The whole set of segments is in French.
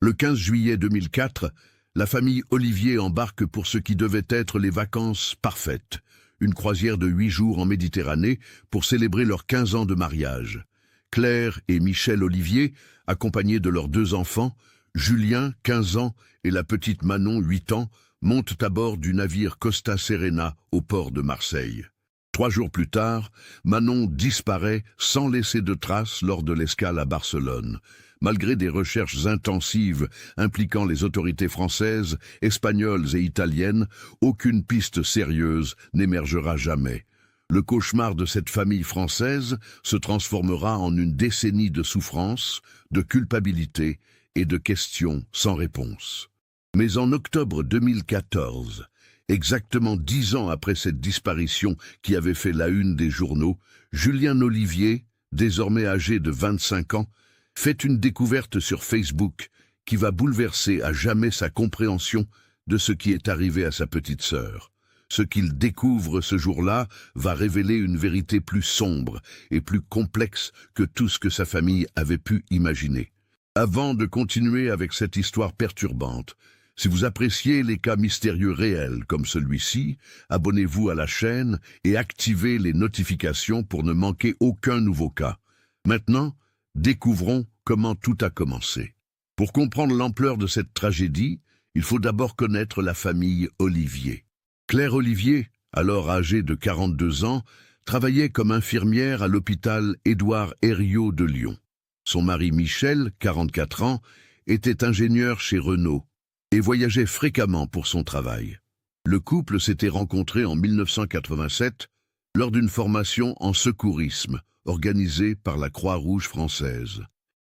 Le 15 juillet 2004, la famille Olivier embarque pour ce qui devait être les vacances parfaites, une croisière de 8 jours en Méditerranée pour célébrer leurs 15 ans de mariage. Claire et Michel Olivier, accompagnés de leurs 2 enfants, Julien, 15 ans, et la petite Manon, 8 ans, montent à bord du navire Costa Serena au port de Marseille. 3 jours plus tard, Manon disparaît sans laisser de traces lors de l'escale à Barcelone. Malgré des recherches intensives impliquant les autorités françaises, espagnoles et italiennes, aucune piste sérieuse n'émergera jamais. Le cauchemar de cette famille française se transformera en une décennie de souffrance, de culpabilité et de questions sans réponse. Mais en octobre 2014, exactement 10 ans après cette disparition qui avait fait la une des journaux, Julien Olivier, désormais âgé de 25 ans, fait une découverte sur Facebook qui va bouleverser à jamais sa compréhension de ce qui est arrivé à sa petite sœur. Ce qu'il découvre ce jour-là va révéler une vérité plus sombre et plus complexe que tout ce que sa famille avait pu imaginer. Avant de continuer avec cette histoire perturbante, si vous appréciez les cas mystérieux réels comme celui-ci, abonnez-vous à la chaîne et activez les notifications pour ne manquer aucun nouveau cas. Maintenant, découvrons comment tout a commencé. Pour comprendre l'ampleur de cette tragédie, il faut d'abord connaître la famille Olivier. Claire Olivier, alors âgée de 42 ans, travaillait comme infirmière à l'hôpital Édouard Herriot de Lyon. Son mari Michel, 44 ans, était ingénieur chez Renault et voyageait fréquemment pour son travail. Le couple s'était rencontré en 1987 lors d'une formation en secourisme organisée par la Croix-Rouge française.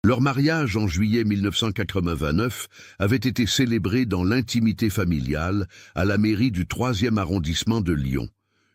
Leur mariage en juillet 1989 avait été célébré dans l'intimité familiale à la mairie du 3e arrondissement de Lyon.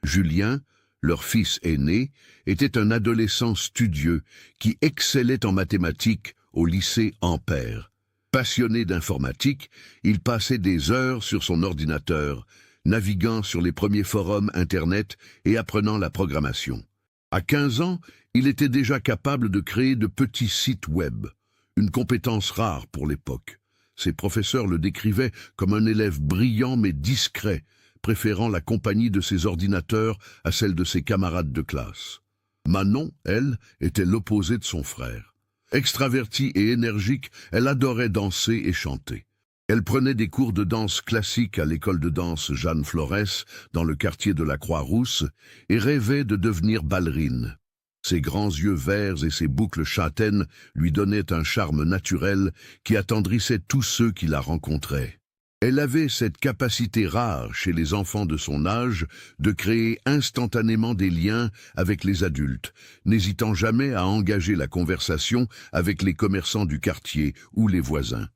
Julien, leur fils aîné, était un adolescent studieux qui excellait en mathématiques au lycée Ampère. Passionné d'informatique, il passait des heures sur son ordinateur, naviguant sur les premiers forums Internet et apprenant la programmation. À 15 ans, il était déjà capable de créer de petits sites web, une compétence rare pour l'époque. Ses professeurs le décrivaient comme un élève brillant mais discret, préférant la compagnie de ses ordinateurs à celle de ses camarades de classe. Manon, elle, était l'opposé de son frère. Extravertie et énergique, elle adorait danser et chanter. Elle prenait des cours de danse classique à l'école de danse Jeanne Florès, dans le quartier de la Croix-Rousse, et rêvait de devenir ballerine. Ses grands yeux verts et ses boucles châtaines lui donnaient un charme naturel qui attendrissait tous ceux qui la rencontraient. Elle avait cette capacité rare chez les enfants de son âge de créer instantanément des liens avec les adultes, n'hésitant jamais à engager la conversation avec les commerçants du quartier ou les voisins.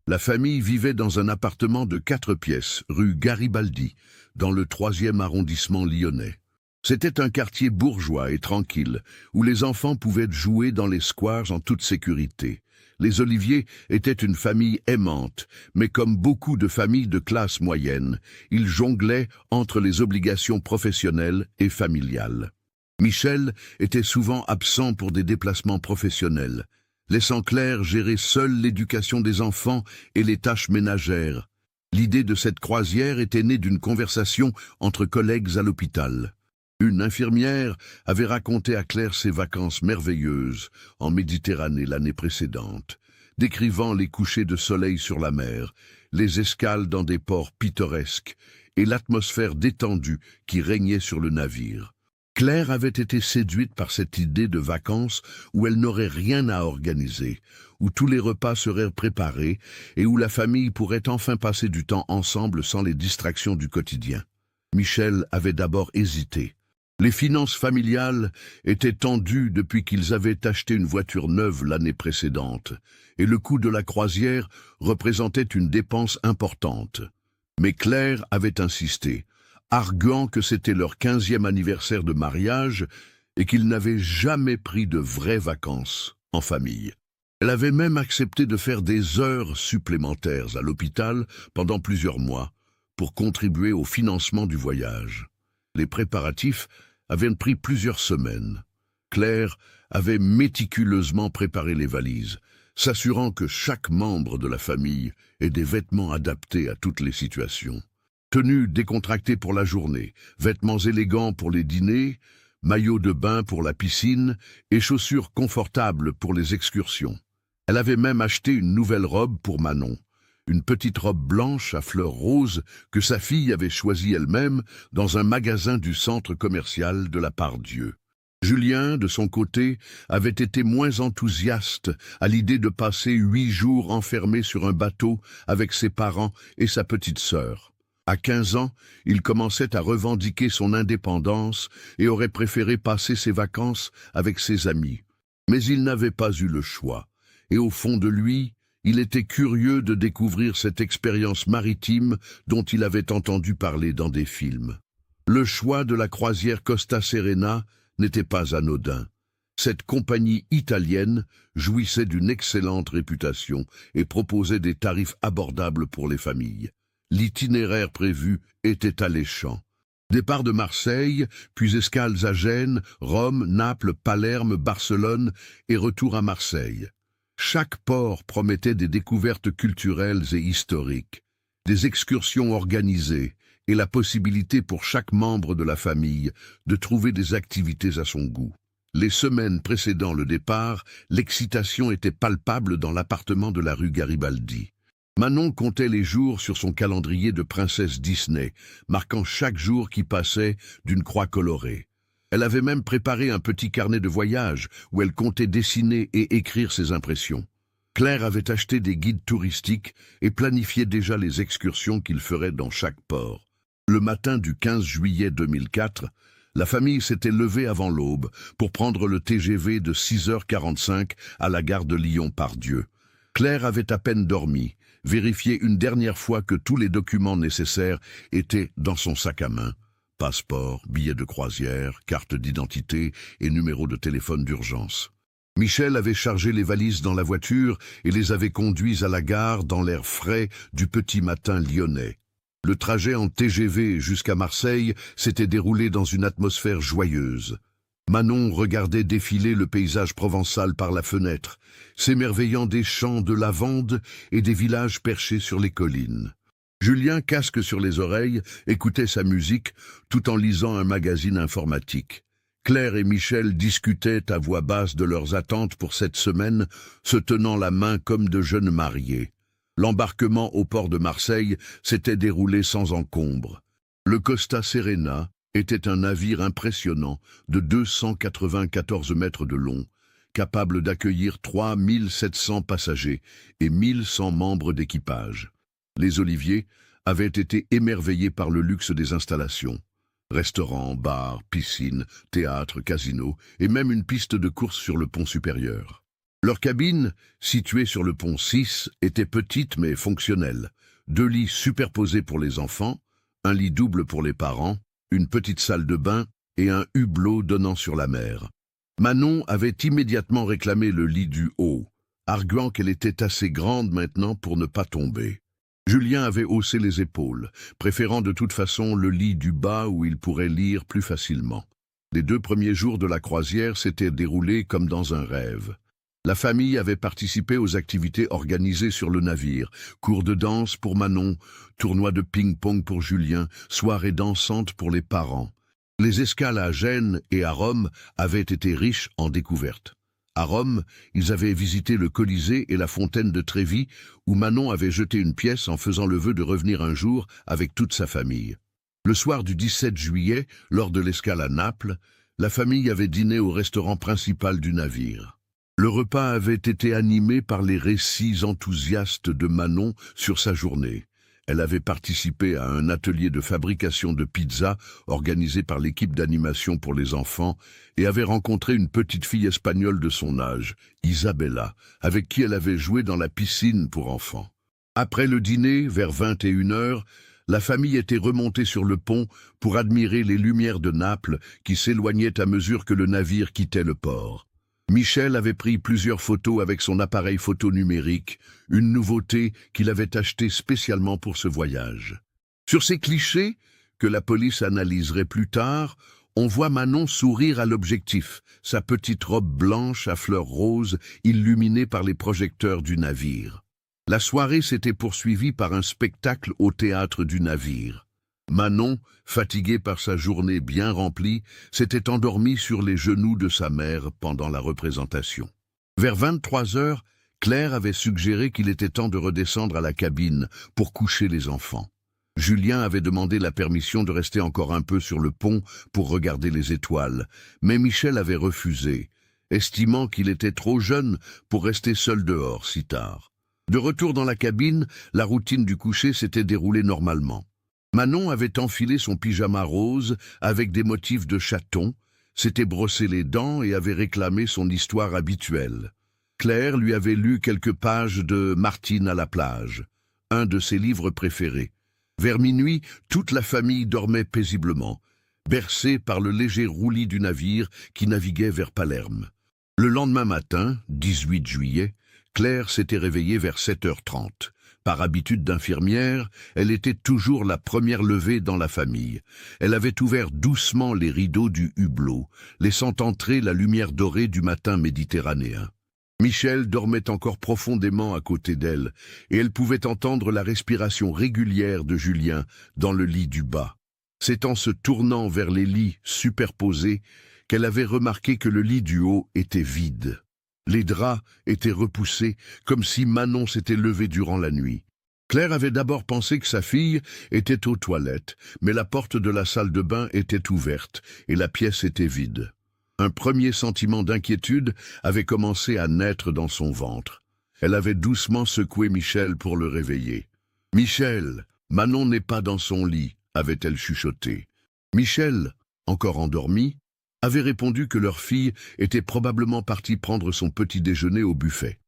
La famille vivait dans un appartement de 4 pièces, rue Garibaldi, dans le 3e arrondissement lyonnais. C'était un quartier bourgeois et tranquille, où les enfants pouvaient jouer dans les squares en toute sécurité. Les Olivier étaient une famille aimante, mais comme beaucoup de familles de classe moyenne, ils jonglaient entre les obligations professionnelles et familiales. Michel était souvent absent pour des déplacements professionnels, laissant Claire gérer seule l'éducation des enfants et les tâches ménagères. L'idée de cette croisière était née d'une conversation entre collègues à l'hôpital. Une infirmière avait raconté à Claire ses vacances merveilleuses en Méditerranée l'année précédente, décrivant les couchers de soleil sur la mer, les escales dans des ports pittoresques et l'atmosphère détendue qui régnait sur le navire. Claire avait été séduite par cette idée de vacances où elle n'aurait rien à organiser, où tous les repas seraient préparés et où la famille pourrait enfin passer du temps ensemble sans les distractions du quotidien. Michel avait d'abord hésité. Les finances familiales étaient tendues depuis qu'ils avaient acheté une voiture neuve l'année précédente, et le coût de la croisière représentait une dépense importante. Mais Claire avait insisté, arguant que c'était leur 15e anniversaire de mariage et qu'ils n'avaient jamais pris de vraies vacances en famille. Elle avait même accepté de faire des heures supplémentaires à l'hôpital pendant plusieurs mois pour contribuer au financement du voyage. Les préparatifs avaient pris plusieurs semaines. Claire avait méticuleusement préparé les valises, s'assurant que chaque membre de la famille ait des vêtements adaptés à toutes les situations. Tenue décontractée pour la journée, vêtements élégants pour les dîners, maillot de bain pour la piscine et chaussures confortables pour les excursions. Elle avait même acheté une nouvelle robe pour Manon, une petite robe blanche à fleurs roses que sa fille avait choisie elle-même dans un magasin du centre commercial de la Part-Dieu. Julien, de son côté, avait été moins enthousiaste à l'idée de passer 8 jours enfermé sur un bateau avec ses parents et sa petite sœur. À 15 ans, il commençait à revendiquer son indépendance et aurait préféré passer ses vacances avec ses amis. Mais il n'avait pas eu le choix, et au fond de lui, il était curieux de découvrir cette expérience maritime dont il avait entendu parler dans des films. Le choix de la croisière Costa Serena n'était pas anodin. Cette compagnie italienne jouissait d'une excellente réputation et proposait des tarifs abordables pour les familles. L'itinéraire prévu était alléchant. Départ de Marseille, puis escales à Gênes, Rome, Naples, Palerme, Barcelone et retour à Marseille. Chaque port promettait des découvertes culturelles et historiques, des excursions organisées et la possibilité pour chaque membre de la famille de trouver des activités à son goût. Les semaines précédant le départ, l'excitation était palpable dans l'appartement de la rue Garibaldi. Manon comptait les jours sur son calendrier de princesse Disney, marquant chaque jour qui passait d'une croix colorée. Elle avait même préparé un petit carnet de voyage où elle comptait dessiner et écrire ses impressions. Claire avait acheté des guides touristiques et planifiait déjà les excursions qu'il ferait dans chaque port. Le matin du 15 juillet 2004, la famille s'était levée avant l'aube pour prendre le TGV de 6h45 à la gare de Lyon-Part-Dieu. Claire avait à peine dormi, vérifié une dernière fois que tous les documents nécessaires étaient dans son sac à main. Passeport, billets de croisière, carte d'identité et numéro de téléphone d'urgence. Michel avait chargé les valises dans la voiture et les avait conduits à la gare dans l'air frais du petit matin lyonnais. Le trajet en TGV jusqu'à Marseille s'était déroulé dans une atmosphère joyeuse. Manon regardait défiler le paysage provençal par la fenêtre, s'émerveillant des champs de lavande et des villages perchés sur les collines. Julien, casque sur les oreilles, écoutait sa musique tout en lisant un magazine informatique. Claire et Michel discutaient à voix basse de leurs attentes pour cette semaine, se tenant la main comme de jeunes mariés. L'embarquement au port de Marseille s'était déroulé sans encombre. Le Costa Serena était un navire impressionnant de 294 mètres de long, capable d'accueillir 3700 passagers et 1100 membres d'équipage. Les Oliviers avaient été émerveillés par le luxe des installations. Restaurants, bars, piscines, théâtres, casinos et même une piste de course sur le pont supérieur. Leur cabine, située sur le pont 6, était petite mais fonctionnelle. 2 lits superposés pour les enfants, un lit double pour les parents, une petite salle de bain et un hublot donnant sur la mer. Manon avait immédiatement réclamé le lit du haut, arguant qu'elle était assez grande maintenant pour ne pas tomber. Julien avait haussé les épaules, préférant de toute façon le lit du bas où il pourrait lire plus facilement. Les 2 premiers jours de la croisière s'étaient déroulés comme dans un rêve. La famille avait participé aux activités organisées sur le navire, cours de danse pour Manon, tournoi de ping-pong pour Julien, soirée dansante pour les parents. Les escales à Gênes et à Rome avaient été riches en découvertes. À Rome, ils avaient visité le Colisée et la fontaine de Trévi, où Manon avait jeté une pièce en faisant le vœu de revenir un jour avec toute sa famille. Le soir du 17 juillet, lors de l'escale à Naples, la famille avait dîné au restaurant principal du navire. Le repas avait été animé par les récits enthousiastes de Manon sur sa journée. Elle avait participé à un atelier de fabrication de pizza organisé par l'équipe d'animation pour les enfants et avait rencontré une petite fille espagnole de son âge, Isabella, avec qui elle avait joué dans la piscine pour enfants. Après le dîner, vers 21h, la famille était remontée sur le pont pour admirer les lumières de Naples qui s'éloignaient à mesure que le navire quittait le port. Michel avait pris plusieurs photos avec son appareil photo numérique, une nouveauté qu'il avait achetée spécialement pour ce voyage. Sur ces clichés, que la police analyserait plus tard, On voit Manon sourire à l'objectif, sa petite robe blanche à fleurs roses illuminée par les projecteurs du navire. La soirée s'était poursuivie par un spectacle au théâtre du navire. Manon, fatiguée par sa journée bien remplie, s'était endormie sur les genoux de sa mère pendant la représentation. Vers 23 heures, Claire avait suggéré qu'il était temps de redescendre à la cabine pour coucher les enfants. Julien avait demandé la permission de rester encore un peu sur le pont pour regarder les étoiles, mais Michel avait refusé, estimant qu'il était trop jeune pour rester seul dehors si tard. De retour dans la cabine, la routine du coucher s'était déroulée normalement. Manon avait enfilé son pyjama rose avec des motifs de chaton, s'était brossé les dents et avait réclamé son histoire habituelle. Claire lui avait lu quelques pages de Martine à la plage, un de ses livres préférés. Vers minuit, toute la famille dormait paisiblement, bercée par le léger roulis du navire qui naviguait vers Palerme. Le lendemain matin, 18 juillet, Claire s'était réveillée vers 7h30. Par habitude d'infirmière, elle était toujours la première levée dans la famille. Elle avait ouvert doucement les rideaux du hublot, laissant entrer la lumière dorée du matin méditerranéen. Michel dormait encore profondément à côté d'elle, et elle pouvait entendre la respiration régulière de Julien dans le lit du bas. C'est en se tournant vers les lits superposés qu'elle avait remarqué que le lit du haut était vide. Les draps étaient repoussés, comme si Manon s'était levée durant la nuit. Claire avait d'abord pensé que sa fille était aux toilettes, mais la porte de la salle de bain était ouverte, et la pièce était vide. Un premier sentiment d'inquiétude avait commencé à naître dans son ventre. Elle avait doucement secoué Michel pour le réveiller. « Michel, Manon n'est pas dans son lit », avait-elle chuchoté. Michel, encore endormi, avait répondu que leur fille était probablement partie prendre son petit déjeuner au buffet.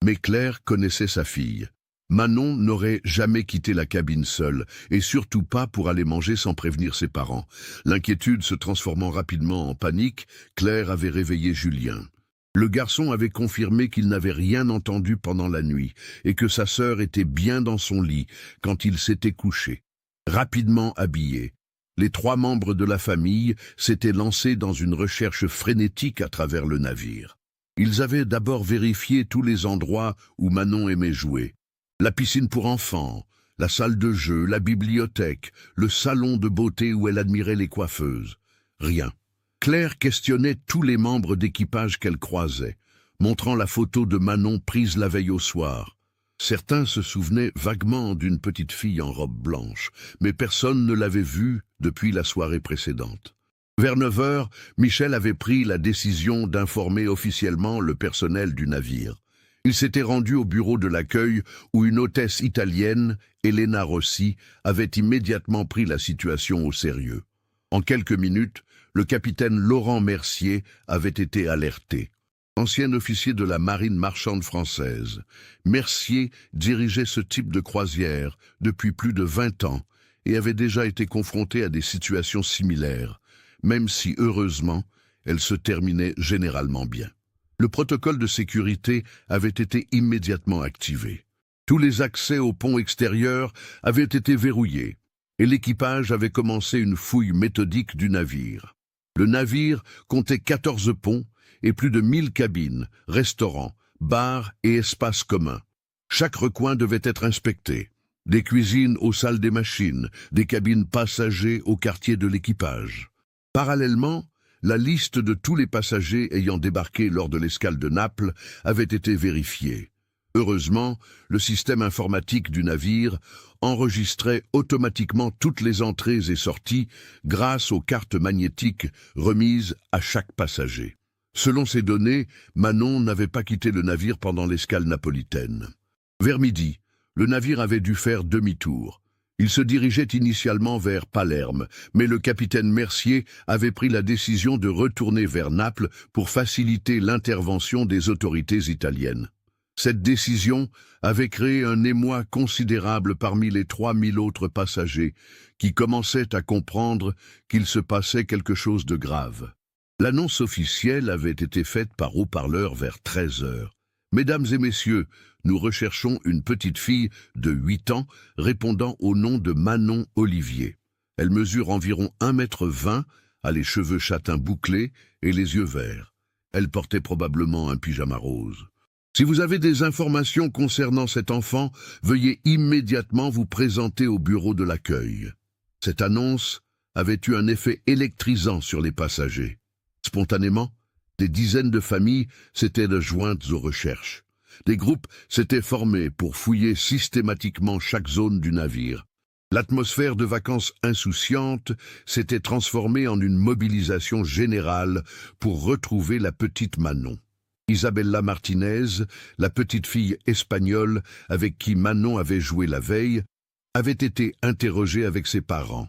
Mais Claire connaissait sa fille. Manon n'aurait jamais quitté la cabine seule, et surtout pas pour aller manger sans prévenir ses parents. L'inquiétude se transformant rapidement en panique, Claire avait réveillé Julien. Le garçon avait confirmé qu'il n'avait rien entendu pendant la nuit, et que sa sœur était bien dans son lit quand il s'était couché. Rapidement habillés, les 3 membres de la famille s'étaient lancés dans une recherche frénétique à travers le navire. Ils avaient d'abord vérifié tous les endroits où Manon aimait jouer. La piscine pour enfants, la salle de jeu, la bibliothèque, le salon de beauté où elle admirait les coiffeuses. Rien. Claire questionnait tous les membres d'équipage qu'elle croisait, montrant la photo de Manon prise la veille au soir. Certains se souvenaient vaguement d'une petite fille en robe blanche, mais personne ne l'avait vue depuis la soirée précédente. Vers 9 heures, Michel avait pris la décision d'informer officiellement le personnel du navire. Il s'était rendu au bureau de l'accueil où une hôtesse italienne, Elena Rossi, avait immédiatement pris la situation au sérieux. En quelques minutes, le capitaine Laurent Mercier avait été alerté. Ancien officier de la marine marchande française, Mercier dirigeait ce type de croisière depuis plus de 20 ans et avait déjà été confronté à des situations similaires, même si, heureusement, elles se terminaient généralement bien. Le protocole de sécurité avait été immédiatement activé. Tous les accès au pont extérieur avaient été verrouillés, et l'équipage avait commencé une fouille méthodique du navire. Le navire comptait 14 ponts et plus de 1000 cabines, restaurants, bars et espaces communs. Chaque recoin devait être inspecté. Des cuisines aux salles des machines, des cabines passagers au quartier de l'équipage. Parallèlement, la liste de tous les passagers ayant débarqué lors de l'escale de Naples avait été vérifiée. Heureusement, le système informatique du navire enregistrait automatiquement toutes les entrées et sorties grâce aux cartes magnétiques remises à chaque passager. Selon ces données, Manon n'avait pas quitté le navire pendant l'escale napolitaine. Vers midi, le navire avait dû faire demi-tour. Il se dirigeait initialement vers Palerme, mais le capitaine Mercier avait pris la décision de retourner vers Naples pour faciliter l'intervention des autorités italiennes. Cette décision avait créé un émoi considérable parmi les 3000 autres passagers qui commençaient à comprendre qu'il se passait quelque chose de grave. L'annonce officielle avait été faite par haut-parleur vers 13 heures. « Mesdames et messieurs, nous recherchons une petite fille de 8 ans répondant au nom de Manon Olivier. Elle mesure environ 1,20 m a les cheveux châtains bouclés et les yeux verts. Elle portait probablement un pyjama rose. Si vous avez des informations concernant cet enfant, veuillez immédiatement vous présenter au bureau de l'accueil. Cette annonce avait eu un effet électrisant sur les passagers. Spontanément, des dizaines de familles s'étaient jointes aux recherches. Des groupes s'étaient formés pour fouiller systématiquement chaque zone du navire. L'atmosphère de vacances insouciantes s'était transformée en une mobilisation générale pour retrouver la petite Manon. Isabella Martinez, la petite fille espagnole avec qui Manon avait joué la veille, avait été interrogée avec ses parents.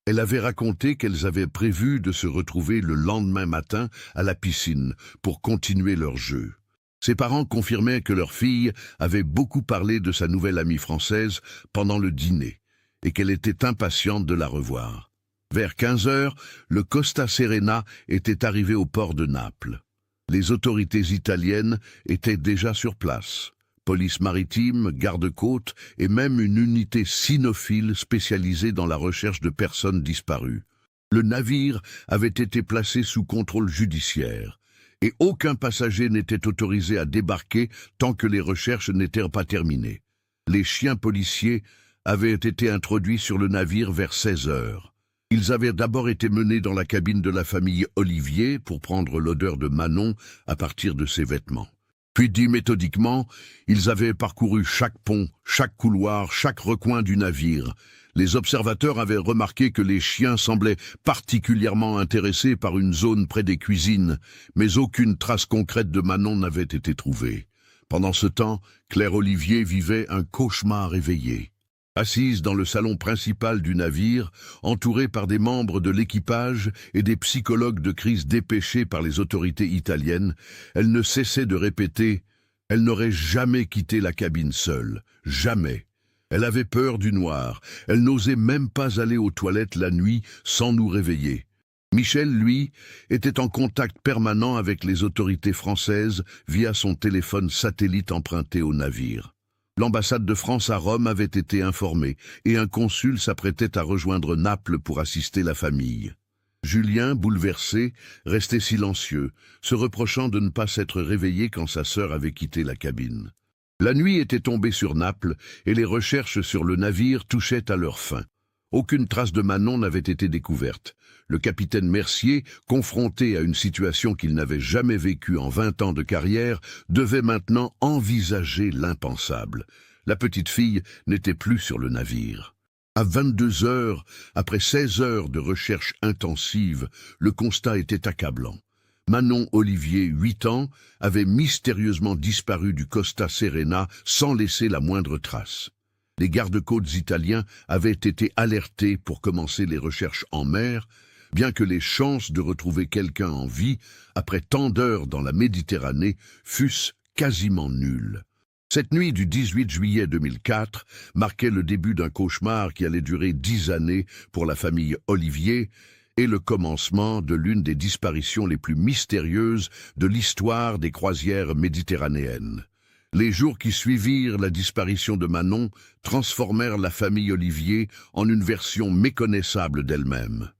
Elle avait raconté qu'elles avaient prévu de se retrouver le lendemain matin à la piscine pour continuer leur jeu. Ses parents confirmaient que leur fille avait beaucoup parlé de sa nouvelle amie française pendant le dîner et qu'elle était impatiente de la revoir. Vers 15 heures, le Costa Serena était arrivé au port de Naples. Les autorités italiennes étaient déjà sur place. Police maritime, garde-côtes et même une unité cynophile spécialisée dans la recherche de personnes disparues. Le navire avait été placé sous contrôle judiciaire et aucun passager n'était autorisé à débarquer tant que les recherches n'étaient pas terminées. Les chiens policiers avaient été introduits sur le navire vers 16 heures. Ils avaient d'abord été menés dans la cabine de la famille Olivier pour prendre l'odeur de Manon à partir de ses vêtements. Puis, méthodiquement, ils avaient parcouru chaque pont, chaque couloir, chaque recoin du navire. Les observateurs avaient remarqué que les chiens semblaient particulièrement intéressés par une zone près des cuisines, mais aucune trace concrète de Manon n'avait été trouvée. Pendant ce temps, Claire Olivier vivait un cauchemar éveillé. Assise dans le salon principal du navire, entourée par des membres de l'équipage et des psychologues de crise dépêchés par les autorités italiennes, elle ne cessait de répéter « Elle n'aurait jamais quitté la cabine seule, jamais ». Elle avait peur du noir, elle n'osait même pas aller aux toilettes la nuit sans nous réveiller. Michel, lui, était en contact permanent avec les autorités françaises via son téléphone satellite emprunté au navire. L'ambassade de France à Rome avait été informée et un consul s'apprêtait à rejoindre Naples pour assister la famille. Julien, bouleversé, restait silencieux, se reprochant de ne pas s'être réveillé quand sa sœur avait quitté la cabine. La nuit était tombée sur Naples et les recherches sur le navire touchaient à leur fin. Aucune trace de Manon n'avait été découverte. Le capitaine Mercier, confronté à une situation qu'il n'avait jamais vécue en 20 ans de carrière, devait maintenant envisager l'impensable. La petite fille n'était plus sur le navire. À 22 heures, après 16 heures de recherche intensive, le constat était accablant. Manon Olivier, 8 ans, avait mystérieusement disparu du Costa Serena sans laisser la moindre trace. Les gardes-côtes italiens avaient été alertés pour commencer les recherches en mer, bien que les chances de retrouver quelqu'un en vie, après tant d'heures dans la Méditerranée, fussent quasiment nulles. Cette nuit du 18 juillet 2004 marquait le début d'un cauchemar qui allait durer 10 années pour la famille Olivier et le commencement de l'une des disparitions les plus mystérieuses de l'histoire des croisières méditerranéennes. Les jours qui suivirent la disparition de Manon transformèrent la famille Olivier en une version méconnaissable d'elle-même.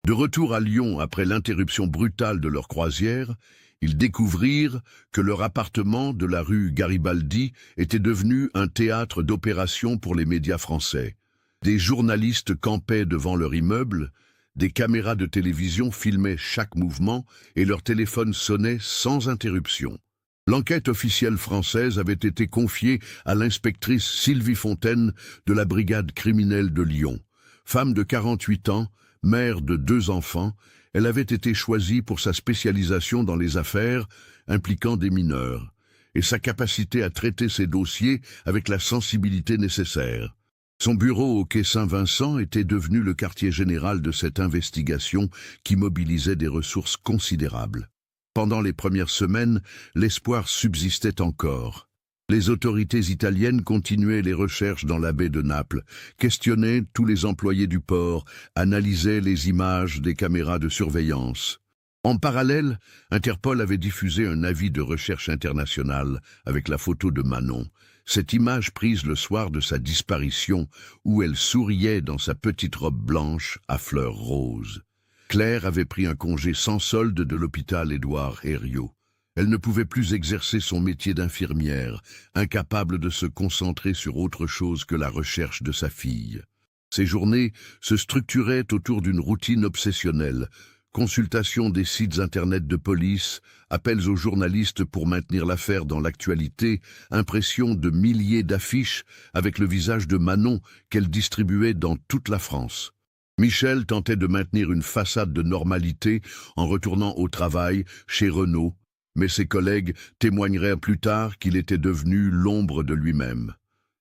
De retour à Lyon après l'interruption brutale de leur croisière, ils découvrirent que leur appartement de la rue Garibaldi était devenu un théâtre d'opérations pour les médias français. Des journalistes campaient devant leur immeuble, des caméras de télévision filmaient chaque mouvement et leur téléphone sonnait sans interruption. L'enquête officielle française avait été confiée à l'inspectrice Sylvie Fontaine de la brigade criminelle de Lyon. Femme de 48 ans, mère de 2 enfants, elle avait été choisie pour sa spécialisation dans les affaires impliquant des mineurs et sa capacité à traiter ces dossiers avec la sensibilité nécessaire. Son bureau au quai Saint-Vincent était devenu le quartier général de cette investigation qui mobilisait des ressources considérables. Pendant les premières semaines, l'espoir subsistait encore. Les autorités italiennes continuaient les recherches dans la baie de Naples, questionnaient tous les employés du port, analysaient les images des caméras de surveillance. En parallèle, Interpol avait diffusé un avis de recherche internationale avec la photo de Manon. Cette image prise le soir de sa disparition, où elle souriait dans sa petite robe blanche à fleurs roses. Claire avait pris un congé sans solde de l'hôpital Édouard Herriot. Elle ne pouvait plus exercer son métier d'infirmière, incapable de se concentrer sur autre chose que la recherche de sa fille. Ses journées se structuraient autour d'une routine obsessionnelle, consultation des sites internet de police, appels aux journalistes pour maintenir l'affaire dans l'actualité, impression de milliers d'affiches avec le visage de Manon qu'elle distribuait dans toute la France. Michel tentait de maintenir une façade de normalité en retournant au travail chez Renault, mais ses collègues témoigneraient plus tard qu'il était devenu l'ombre de lui-même.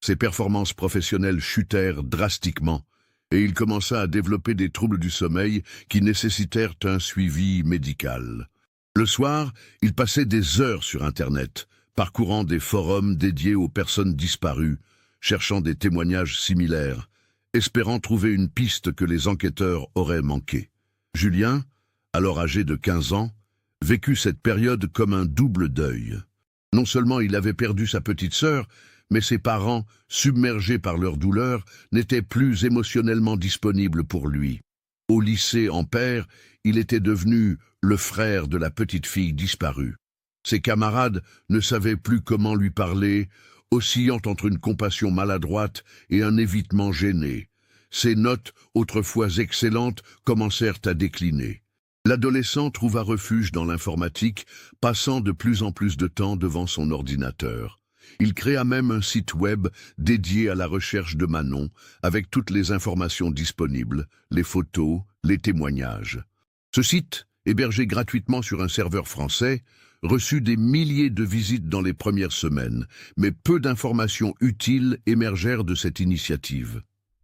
Ses performances professionnelles chutèrent drastiquement et il commença à développer des troubles du sommeil qui nécessitèrent un suivi médical. Le soir, il passait des heures sur Internet, parcourant des forums dédiés aux personnes disparues, cherchant des témoignages similaires, espérant trouver une piste que les enquêteurs auraient manquée. Julien, alors âgé de 15 ans, vécut cette période comme un double deuil. Non seulement il avait perdu sa petite sœur, mais ses parents, submergés par leur douleur, n'étaient plus émotionnellement disponibles pour lui. Au lycée en pair, il était devenu le frère de la petite fille disparue. Ses camarades ne savaient plus comment lui parler, oscillant entre une compassion maladroite et un évitement gêné. Ses notes, autrefois excellentes, commencèrent à décliner. L'adolescent trouva refuge dans l'informatique, passant de plus en plus de temps devant son ordinateur. Il créa même un site web dédié à la recherche de Manon, avec toutes les informations disponibles, les photos, les témoignages. Ce site, hébergé gratuitement sur un serveur français, reçut des milliers de visites dans les premières semaines, mais peu d'informations utiles émergèrent de cette initiative.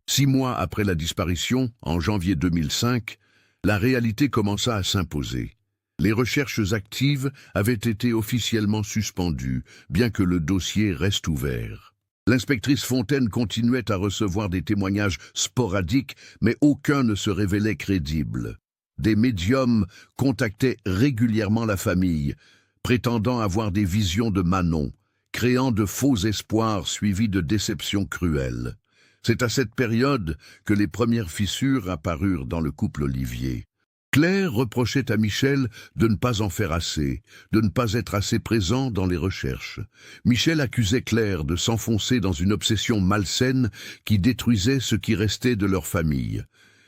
6 mois après la disparition, en janvier 2005, la réalité commença à s'imposer. Les recherches actives avaient été officiellement suspendues, bien que le dossier reste ouvert. L'inspectrice Fontaine continuait à recevoir des témoignages sporadiques, mais aucun ne se révélait crédible. Des médiums contactaient régulièrement la famille, prétendant avoir des visions de Manon, créant de faux espoirs suivis de déceptions cruelles. C'est à cette période que les premières fissures apparurent dans le couple Olivier. Claire reprochait à Michel de ne pas en faire assez, de ne pas être assez présent dans les recherches. Michel accusait Claire de s'enfoncer dans une obsession malsaine qui détruisait ce qui restait de leur famille.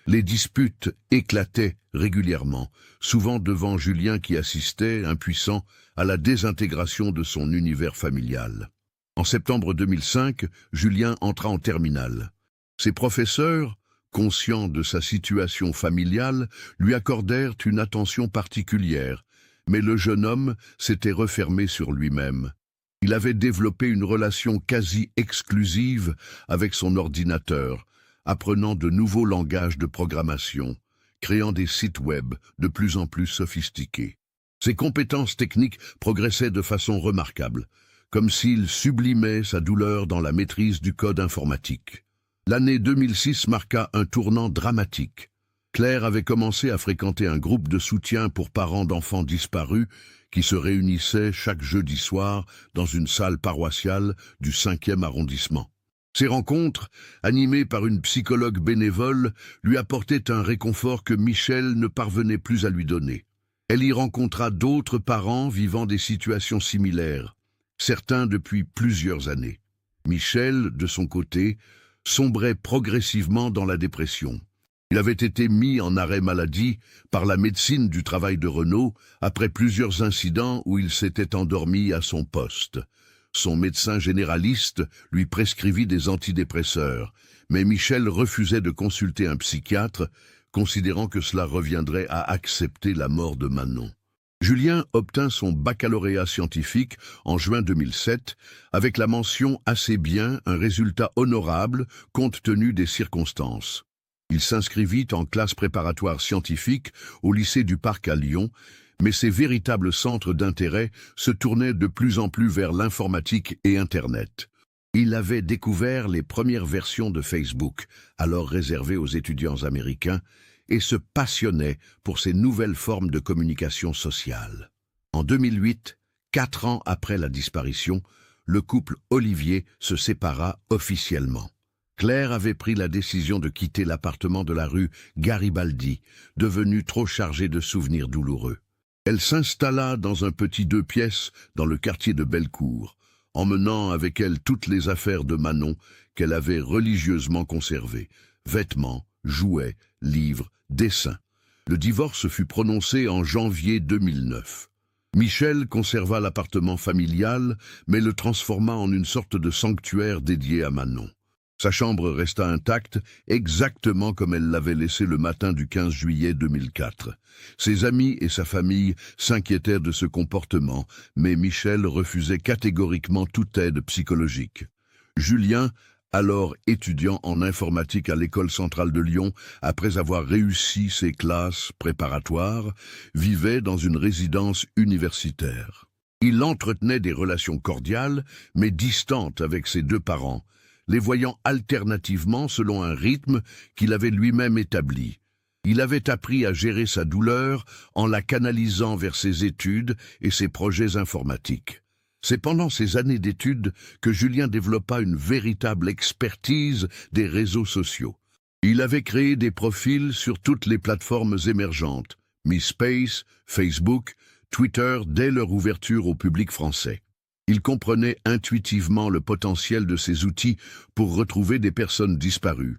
Les disputes éclataient régulièrement, souvent devant Julien qui assistait, impuissant, à la désintégration de son univers familial. En septembre 2005, Julien entra en terminale. Ses professeurs, conscients de sa situation familiale, lui accordèrent une attention particulière, mais le jeune homme s'était refermé sur lui-même. Il avait développé une relation quasi exclusive avec son ordinateur, apprenant de nouveaux langages de programmation, créant des sites web de plus en plus sophistiqués. Ses compétences techniques progressaient de façon remarquable, comme s'il sublimait sa douleur dans la maîtrise du code informatique. L'année 2006 marqua un tournant dramatique. Claire avait commencé à fréquenter un groupe de soutien pour parents d'enfants disparus qui se réunissait chaque jeudi soir dans une salle paroissiale du 5e arrondissement. Ces rencontres, animées par une psychologue bénévole, lui apportaient un réconfort que Michel ne parvenait plus à lui donner. Elle y rencontra d'autres parents vivant des situations similaires, certains depuis plusieurs années. Michel, de son côté, sombrait progressivement dans la dépression. Il avait été mis en arrêt maladie par la médecine du travail de Renault après plusieurs incidents où il s'était endormi à son poste. Son médecin généraliste lui prescrivit des antidépresseurs, mais Michel refusait de consulter un psychiatre, considérant que cela reviendrait à accepter la mort de Manon. Julien obtint son baccalauréat scientifique en juin 2007 avec la mention « assez bien », un résultat honorable compte tenu des circonstances. Il s'inscrivit en classe préparatoire scientifique au lycée du Parc à Lyon, mais ses véritables centres d'intérêt se tournaient de plus en plus vers l'informatique et Internet. Il avait découvert les premières versions de Facebook, alors réservées aux étudiants américains, et se passionnait pour ces nouvelles formes de communication sociale. En 2008, 4 ans après la disparition, le couple Olivier se sépara officiellement. Claire avait pris la décision de quitter l'appartement de la rue Garibaldi, devenu trop chargé de souvenirs douloureux. Elle s'installa dans un petit 2 pièces dans le quartier de Bellecour, emmenant avec elle toutes les affaires de Manon qu'elle avait religieusement conservées, vêtements, jouets, livres, dessins. Le divorce fut prononcé en janvier 2009. Michel conserva l'appartement familial, mais le transforma en une sorte de sanctuaire dédié à Manon. Sa chambre resta intacte, exactement comme elle l'avait laissé le matin du 15 juillet 2004. Ses amis et sa famille s'inquiétèrent de ce comportement, mais Michel refusait catégoriquement toute aide psychologique. Julien, alors étudiant en informatique à l'École centrale de Lyon, après avoir réussi ses classes préparatoires, vivait dans une résidence universitaire. Il entretenait des relations cordiales, mais distantes avec ses 2 parents, les voyant alternativement selon un rythme qu'il avait lui-même établi. Il avait appris à gérer sa douleur en la canalisant vers ses études et ses projets informatiques. C'est pendant ces années d'études que Julien développa une véritable expertise des réseaux sociaux. Il avait créé des profils sur toutes les plateformes émergentes, MySpace, Facebook, Twitter, dès leur ouverture au public français. Il comprenait intuitivement le potentiel de ces outils pour retrouver des personnes disparues.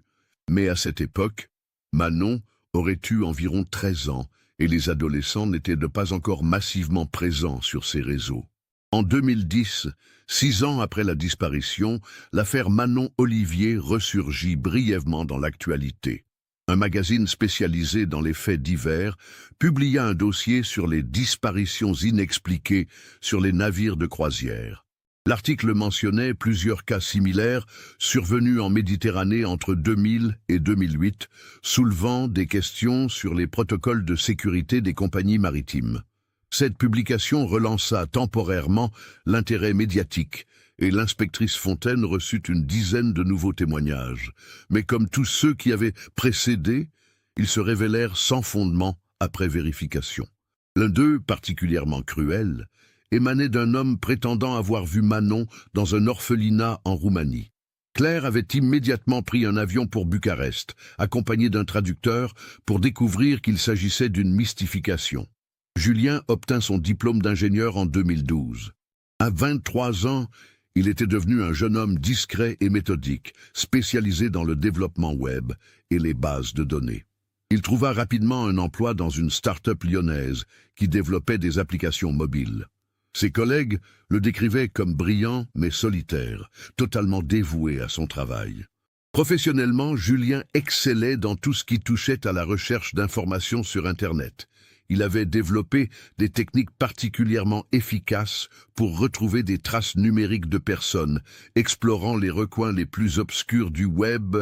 Mais à cette époque, Manon aurait eu environ 13 ans et les adolescents n'étaient pas encore massivement présents sur ces réseaux. En 2010, 6 ans après la disparition, l'affaire Manon Olivier ressurgit brièvement dans l'actualité. Un magazine spécialisé dans les faits divers publia un dossier sur les disparitions inexpliquées sur les navires de croisière. L'article mentionnait plusieurs cas similaires survenus en Méditerranée entre 2000 et 2008, soulevant des questions sur les protocoles de sécurité des compagnies maritimes. Cette publication relança temporairement l'intérêt médiatique, et l'inspectrice Fontaine reçut une dizaine de nouveaux témoignages. Mais comme tous ceux qui avaient précédé, ils se révélèrent sans fondement après vérification. L'un d'eux, particulièrement cruel, émanait d'un homme prétendant avoir vu Manon dans un orphelinat en Roumanie. Claire avait immédiatement pris un avion pour Bucarest, accompagné d'un traducteur, pour découvrir qu'il s'agissait d'une mystification. Julien obtint son diplôme d'ingénieur en 2012. À 23 ans, il était devenu un jeune homme discret et méthodique, spécialisé dans le développement web et les bases de données. Il trouva rapidement un emploi dans une start-up lyonnaise qui développait des applications mobiles. Ses collègues le décrivaient comme brillant mais solitaire, totalement dévoué à son travail. Professionnellement, Julien excellait dans tout ce qui touchait à la recherche d'informations sur Internet. Il avait développé des techniques particulièrement efficaces pour retrouver des traces numériques de personnes, explorant les recoins les plus obscurs du web,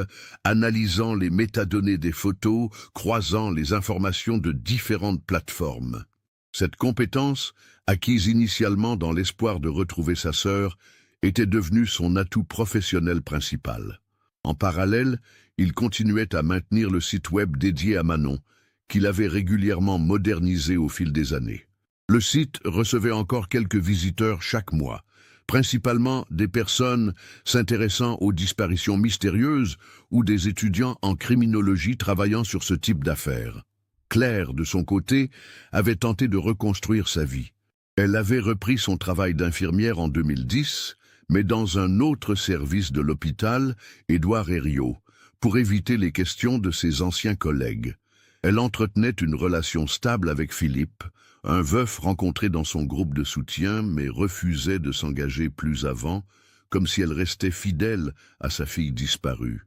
analysant les métadonnées des photos, croisant les informations de différentes plateformes. Cette compétence, acquise initialement dans l'espoir de retrouver sa sœur, était devenue son atout professionnel principal. En parallèle, il continuait à maintenir le site web dédié à Manon, qu'il avait régulièrement modernisé au fil des années. Le site recevait encore quelques visiteurs chaque mois, principalement des personnes s'intéressant aux disparitions mystérieuses ou des étudiants en criminologie travaillant sur ce type d'affaires. Claire, de son côté, avait tenté de reconstruire sa vie. Elle avait repris son travail d'infirmière en 2010, mais dans un autre service de l'hôpital, Édouard Herriot, pour éviter les questions de ses anciens collègues. Elle entretenait une relation stable avec Philippe, un veuf rencontré dans son groupe de soutien, mais refusait de s'engager plus avant, comme si elle restait fidèle à sa fille disparue.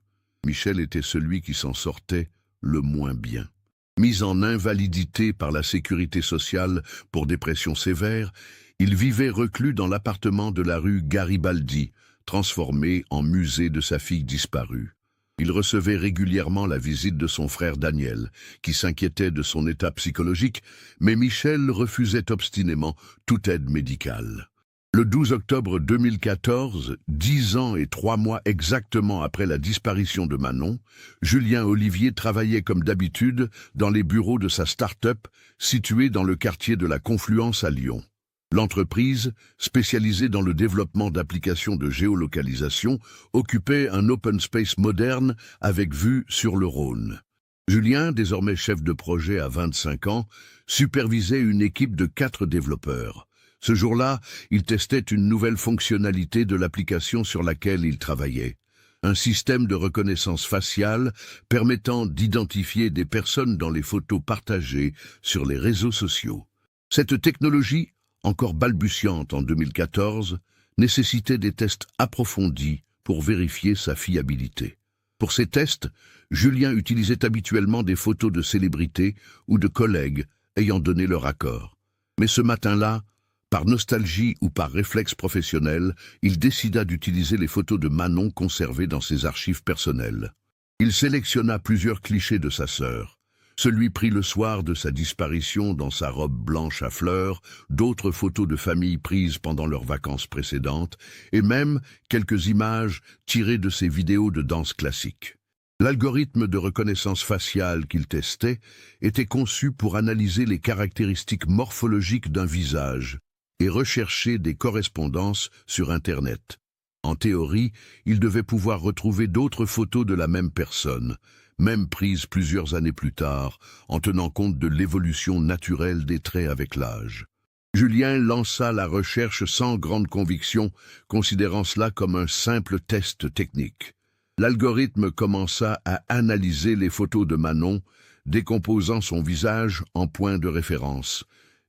Michel était celui qui s'en sortait le moins bien. Mis en invalidité par la sécurité sociale pour dépression sévère, il vivait reclus dans l'appartement de la rue Garibaldi, transformé en musée de sa fille disparue. Il recevait régulièrement la visite de son frère Daniel, qui s'inquiétait de son état psychologique, mais Michel refusait obstinément toute aide médicale. Le 12 octobre 2014, 10 ans et 3 mois exactement après la disparition de Manon, Julien Olivier travaillait comme d'habitude dans les bureaux de sa start-up située dans le quartier de la Confluence à Lyon. L'entreprise, spécialisée dans le développement d'applications de géolocalisation, occupait un open space moderne avec vue sur le Rhône. Julien, désormais chef de projet à 25 ans, supervisait une équipe de 4 développeurs. Ce jour-là, il testait une nouvelle fonctionnalité de l'application sur laquelle il travaillait. Un système de reconnaissance faciale permettant d'identifier des personnes dans les photos partagées sur les réseaux sociaux. Cette technologie, encore balbutiante en 2014, nécessitait des tests approfondis pour vérifier sa fiabilité. Pour ces tests, Julien utilisait habituellement des photos de célébrités ou de collègues ayant donné leur accord. Mais ce matin-là, par nostalgie ou par réflexe professionnel, il décida d'utiliser les photos de Manon conservées dans ses archives personnelles. Il sélectionna plusieurs clichés de sa sœur. Celui pris le soir de sa disparition dans sa robe blanche à fleurs, d'autres photos de famille prises pendant leurs vacances précédentes, et même quelques images tirées de ses vidéos de danse classique. L'algorithme de reconnaissance faciale qu'il testait était conçu pour analyser les caractéristiques morphologiques d'un visage et rechercher des correspondances sur Internet. En théorie, il devait pouvoir retrouver d'autres photos de la même personne, même prises plusieurs années plus tard, en tenant compte de l'évolution naturelle des traits avec l'âge. Julien lança la recherche sans grande conviction, considérant cela comme un simple test technique. L'algorithme commença à analyser les photos de Manon, décomposant son visage en points de référence.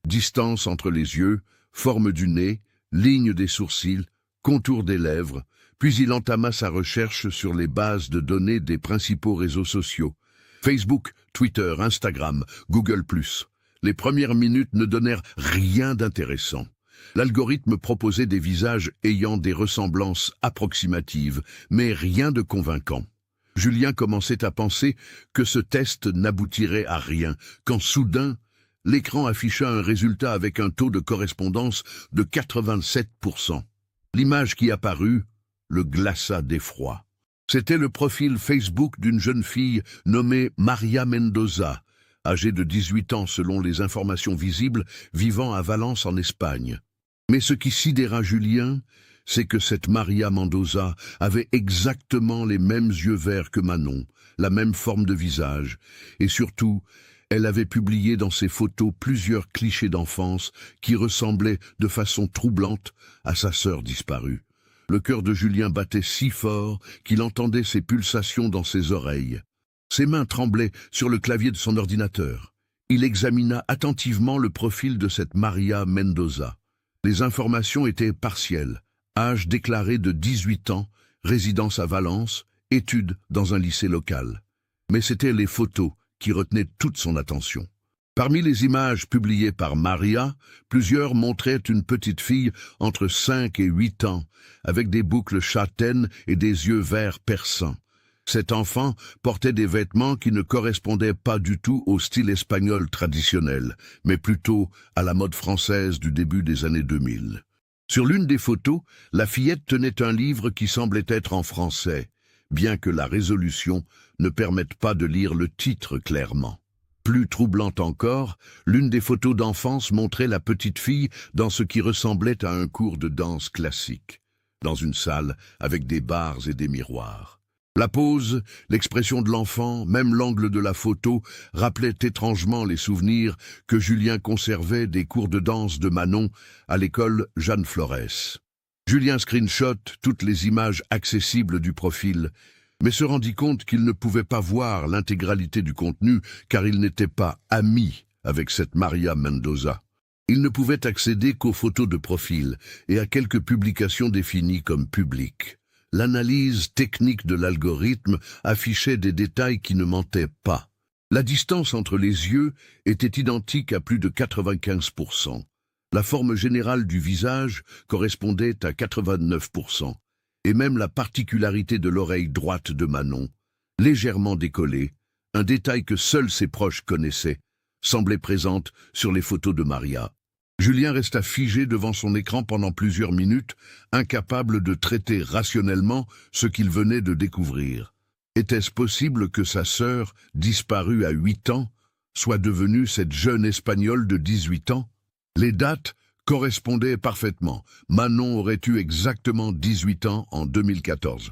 Distance entre les yeux, forme du nez, ligne des sourcils, contour des lèvres, puis il entama sa recherche sur les bases de données des principaux réseaux sociaux. Facebook, Twitter, Instagram, Google+. Les premières minutes ne donnèrent rien d'intéressant. L'algorithme proposait des visages ayant des ressemblances approximatives, mais rien de convaincant. Julien commençait à penser que ce test n'aboutirait à rien, quand soudain, l'écran afficha un résultat avec un taux de correspondance de 87%. L'image qui apparut le glaça d'effroi. C'était le profil Facebook d'une jeune fille nommée Maria Mendoza, âgée de 18 ans selon les informations visibles, vivant à Valence en Espagne. Mais ce qui sidéra Julien, c'est que cette Maria Mendoza avait exactement les mêmes yeux verts que Manon, la même forme de visage, et surtout, elle avait publié dans ses photos plusieurs clichés d'enfance qui ressemblaient de façon troublante à sa sœur disparue. Le cœur de Julien battait si fort qu'il entendait ses pulsations dans ses oreilles. Ses mains tremblaient sur le clavier de son ordinateur. Il examina attentivement le profil de cette Maria Mendoza. Les informations étaient partielles. Âge déclaré de 18 ans, résidence à Valence, études dans un lycée local. Mais c'étaient les photos qui retenaient toute son attention. Parmi les images publiées par Maria, plusieurs montraient une petite fille entre 5 et 8 ans, avec des boucles châtaines et des yeux verts perçants. Cet enfant portait des vêtements qui ne correspondaient pas du tout au style espagnol traditionnel, mais plutôt à la mode française du début des années 2000. Sur l'une des photos, la fillette tenait un livre qui semblait être en français, bien que la résolution ne permette pas de lire le titre clairement. Plus troublante encore, l'une des photos d'enfance montrait la petite fille dans ce qui ressemblait à un cours de danse classique, dans une salle avec des barres et des miroirs. La pose, l'expression de l'enfant, même l'angle de la photo, rappelaient étrangement les souvenirs que Julien conservait des cours de danse de Manon à l'école Jeanne Florès. Julien screenshot toutes les images accessibles du profil, mais se rendit compte qu'il ne pouvait pas voir l'intégralité du contenu car il n'était pas ami avec cette Maria Mendoza. Il ne pouvait accéder qu'aux photos de profil et à quelques publications définies comme publiques. L'analyse technique de l'algorithme affichait des détails qui ne mentaient pas. La distance entre les yeux était identique à plus de 95%. La forme générale du visage correspondait à 89%. Et même la particularité de l'oreille droite de Manon, légèrement décollée, un détail que seuls ses proches connaissaient, semblait présente sur les photos de Maria. Julien resta figé devant son écran pendant plusieurs minutes, incapable de traiter rationnellement ce qu'il venait de découvrir. Était-ce possible que sa sœur, disparue à 8 ans, soit devenue cette jeune Espagnole de 18 ans? Les dates correspondait parfaitement. Manon aurait eu exactement 18 ans en 2014.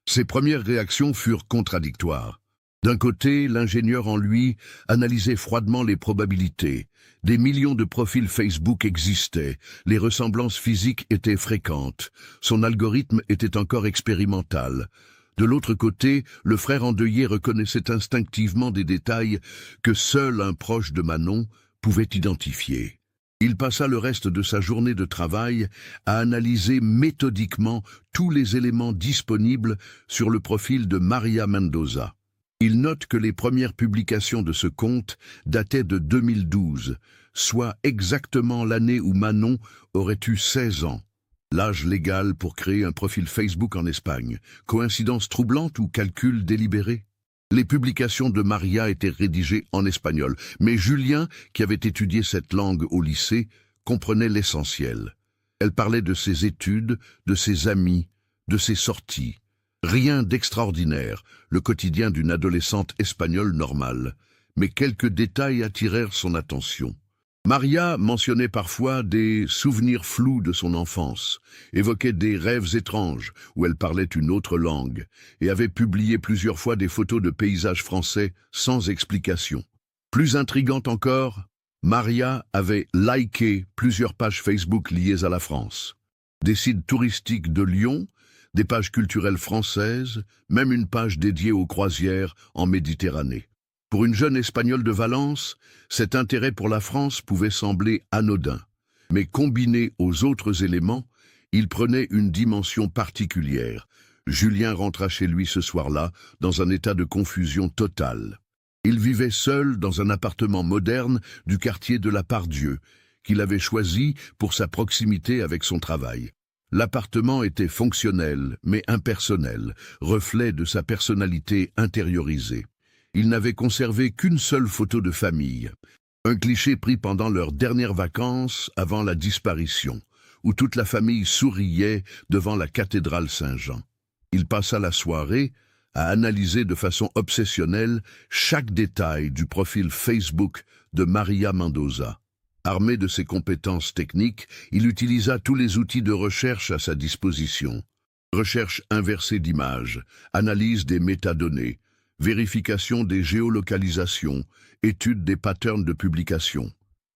Ses premières réactions furent contradictoires. D'un côté, l'ingénieur en lui analysait froidement les probabilités. Des millions de profils Facebook existaient, les ressemblances physiques étaient fréquentes, son algorithme était encore expérimental. De l'autre côté, le frère endeuillé reconnaissait instinctivement des détails que seul un proche de Manon pouvait identifier. Il passa le reste de sa journée de travail à analyser méthodiquement tous les éléments disponibles sur le profil de Maria Mendoza. Il note que les premières publications de ce compte dataient de 2012, soit exactement l'année où Manon aurait eu 16 ans. L'âge légal pour créer un profil Facebook en Espagne. Coïncidence troublante ou calcul délibéré? Les publications de Maria étaient rédigées en espagnol, mais Julien, qui avait étudié cette langue au lycée, comprenait l'essentiel. Elle parlait de ses études, de ses amis, de ses sorties. Rien d'extraordinaire, le quotidien d'une adolescente espagnole normale, mais quelques détails attirèrent son attention. Maria mentionnait parfois des souvenirs flous de son enfance, évoquait des rêves étranges où elle parlait une autre langue, et avait publié plusieurs fois des photos de paysages français sans explication. Plus intrigante encore, Maria avait liké plusieurs pages Facebook liées à la France. Des sites touristiques de Lyon, des pages culturelles françaises, même une page dédiée aux croisières en Méditerranée. Pour une jeune Espagnole de Valence, cet intérêt pour la France pouvait sembler anodin, mais combiné aux autres éléments, il prenait une dimension particulière. Julien rentra chez lui ce soir-là dans un état de confusion totale. Il vivait seul dans un appartement moderne du quartier de la Part-Dieu, qu'il avait choisi pour sa proximité avec son travail. L'appartement était fonctionnel, mais impersonnel, reflet de sa personnalité intériorisée. Il n'avait conservé qu'une seule photo de famille, un cliché pris pendant leurs dernières vacances avant la disparition, où toute la famille souriait devant la cathédrale Saint-Jean. Il passa la soirée à analyser de façon obsessionnelle chaque détail du profil Facebook de Maria Mendoza. Armé de ses compétences techniques, il utilisa tous les outils de recherche à sa disposition. Recherche inversée d'images, analyse des métadonnées, vérification des géolocalisations, étude des patterns de publication.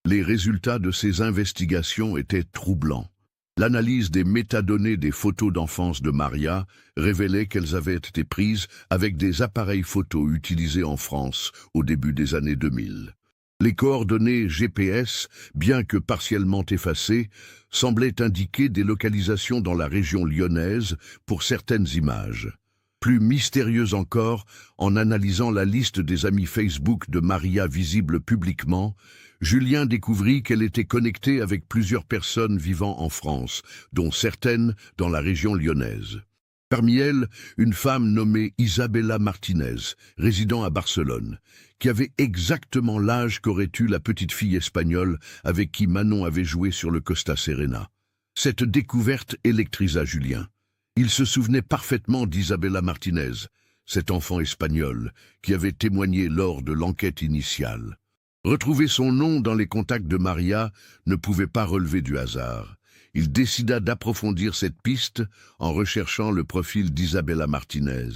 Les résultats de ces investigations étaient troublants. L'analyse des métadonnées des photos d'enfance de Maria révélait qu'elles avaient été prises avec des appareils photo utilisés en France au début des années 2000. Les coordonnées GPS, bien que partiellement effacées, semblaient indiquer des localisations dans la région lyonnaise pour certaines images. Plus mystérieuse encore, en analysant la liste des amis Facebook de Maria visible publiquement, Julien découvrit qu'elle était connectée avec plusieurs personnes vivant en France, dont certaines dans la région lyonnaise. Parmi elles, une femme nommée Isabella Martinez, résidant à Barcelone, qui avait exactement l'âge qu'aurait eu la petite fille espagnole avec qui Manon avait joué sur le Costa Serena. Cette découverte électrisa Julien. Il se souvenait parfaitement d'Isabella Martinez, cet enfant espagnol qui avait témoigné lors de l'enquête initiale. Retrouver son nom dans les contacts de Maria ne pouvait pas relever du hasard. Il décida d'approfondir cette piste en recherchant le profil d'Isabella Martinez.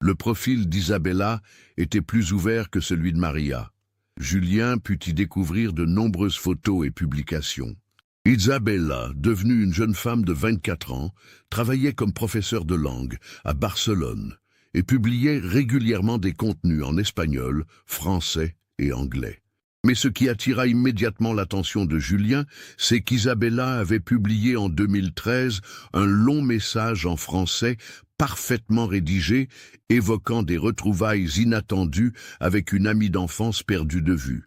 Le profil d'Isabella était plus ouvert que celui de Maria. Julien put y découvrir de nombreuses photos et publications. Isabella, devenue une jeune femme de 24 ans, travaillait comme professeure de langue à Barcelone et publiait régulièrement des contenus en espagnol, français et anglais. Mais ce qui attira immédiatement l'attention de Julien, c'est qu'Isabella avait publié en 2013 un long message en français parfaitement rédigé, évoquant des retrouvailles inattendues avec une amie d'enfance perdue de vue.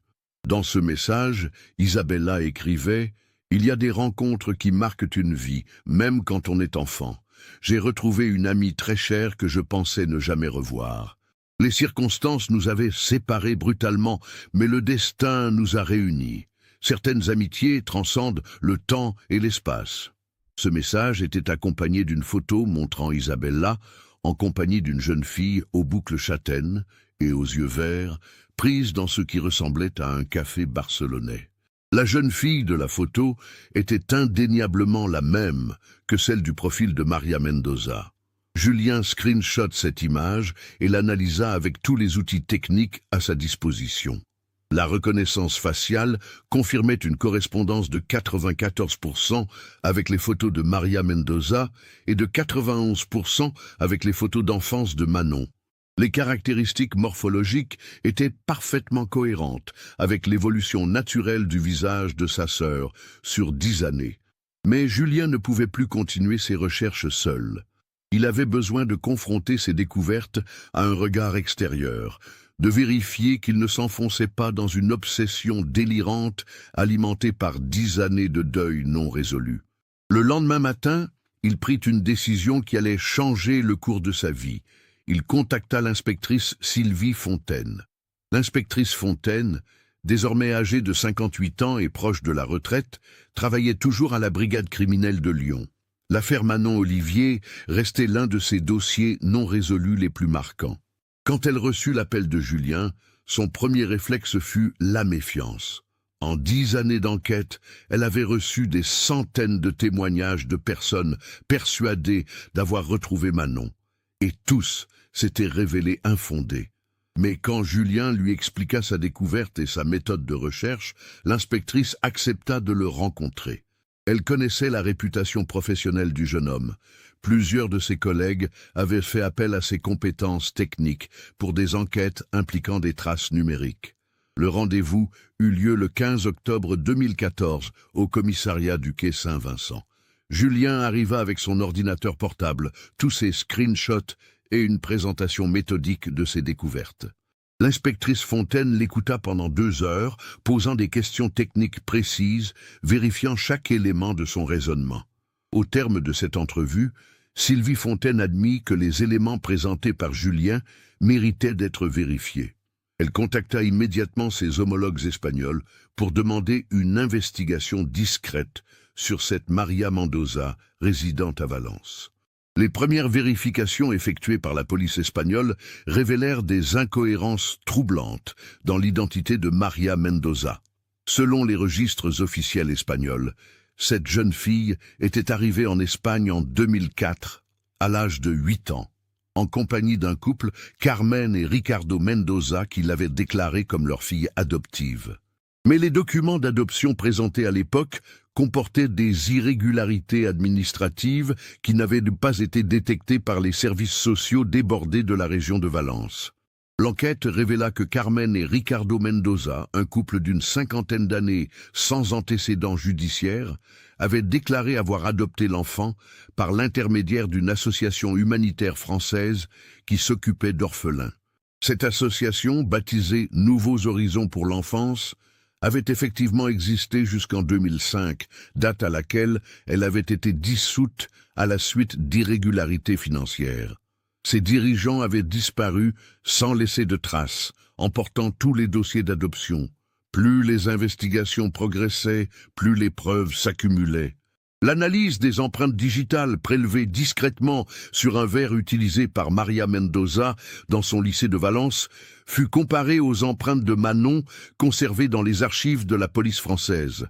Dans ce message, Isabella écrivait « Il y a des rencontres qui marquent une vie, même quand on est enfant. J'ai retrouvé une amie très chère que je pensais ne jamais revoir. Les circonstances nous avaient séparés brutalement, mais le destin nous a réunis. Certaines amitiés transcendent le temps et l'espace. » Ce message était accompagné d'une photo montrant Isabella en compagnie d'une jeune fille aux boucles châtaines et aux yeux verts, prise dans ce qui ressemblait à un café barcelonais. La jeune fille de la photo était indéniablement la même que celle du profil de Maria Mendoza. Julien screenshot cette image et l'analysa avec tous les outils techniques à sa disposition. La reconnaissance faciale confirmait une correspondance de 94% avec les photos de Maria Mendoza et de 91% avec les photos d'enfance de Manon. Les caractéristiques morphologiques étaient parfaitement cohérentes avec l'évolution naturelle du visage de sa sœur sur 10 années. Mais Julien ne pouvait plus continuer ses recherches seul. Il avait besoin de confronter ses découvertes à un regard extérieur, de vérifier qu'il ne s'enfonçait pas dans une obsession délirante alimentée par 10 années de deuil non résolu. Le lendemain matin, il prit une décision qui allait changer le cours de sa vie. Il contacta l'inspectrice Sylvie Fontaine. L'inspectrice Fontaine, désormais âgée de 58 ans et proche de la retraite, travaillait toujours à la brigade criminelle de Lyon. L'affaire Manon Olivier restait l'un de ses dossiers non résolus les plus marquants. Quand elle reçut l'appel de Julien, son premier réflexe fut la méfiance. En 10 années d'enquête, elle avait reçu des centaines de témoignages de personnes persuadées d'avoir retrouvé Manon. Et tous s'étaient révélés infondés. Mais quand Julien lui expliqua sa découverte et sa méthode de recherche, l'inspectrice accepta de le rencontrer. Elle connaissait la réputation professionnelle du jeune homme. Plusieurs de ses collègues avaient fait appel à ses compétences techniques pour des enquêtes impliquant des traces numériques. Le rendez-vous eut lieu le 15 octobre 2014 au commissariat du quai Saint-Vincent. Julien arriva avec son ordinateur portable, tous ses screenshots et une présentation méthodique de ses découvertes. L'inspectrice Fontaine l'écouta pendant 2 heures, posant des questions techniques précises, vérifiant chaque élément de son raisonnement. Au terme de cette entrevue, Sylvie Fontaine admit que les éléments présentés par Julien méritaient d'être vérifiés. Elle contacta immédiatement ses homologues espagnols pour demander une investigation discrète sur cette Maria Mendoza, résidente à Valence. Les premières vérifications effectuées par la police espagnole révélèrent des incohérences troublantes dans l'identité de Maria Mendoza. Selon les registres officiels espagnols, cette jeune fille était arrivée en Espagne en 2004, à l'âge de 8 ans, en compagnie d'un couple, Carmen et Ricardo Mendoza, qui l'avaient déclarée comme leur fille adoptive. Mais les documents d'adoption présentés à l'époque comportaient des irrégularités administratives qui n'avaient pas été détectées par les services sociaux débordés de la région de Valence. L'enquête révéla que Carmen et Ricardo Mendoza, un couple d'une 50aine d'années sans antécédents judiciaires, avaient déclaré avoir adopté l'enfant par l'intermédiaire d'une association humanitaire française qui s'occupait d'orphelins. Cette association, baptisée Nouveaux Horizons pour l'enfance, avait effectivement existé jusqu'en 2005, date à laquelle elle avait été dissoute à la suite d'irrégularités financières. Ses dirigeants avaient disparu sans laisser de traces, emportant tous les dossiers d'adoption. Plus les investigations progressaient, plus les preuves s'accumulaient. L'analyse des empreintes digitales prélevées discrètement sur un verre utilisé par Maria Mendoza dans son lycée de Valence fut comparée aux empreintes de Manon conservées dans les archives de la police française.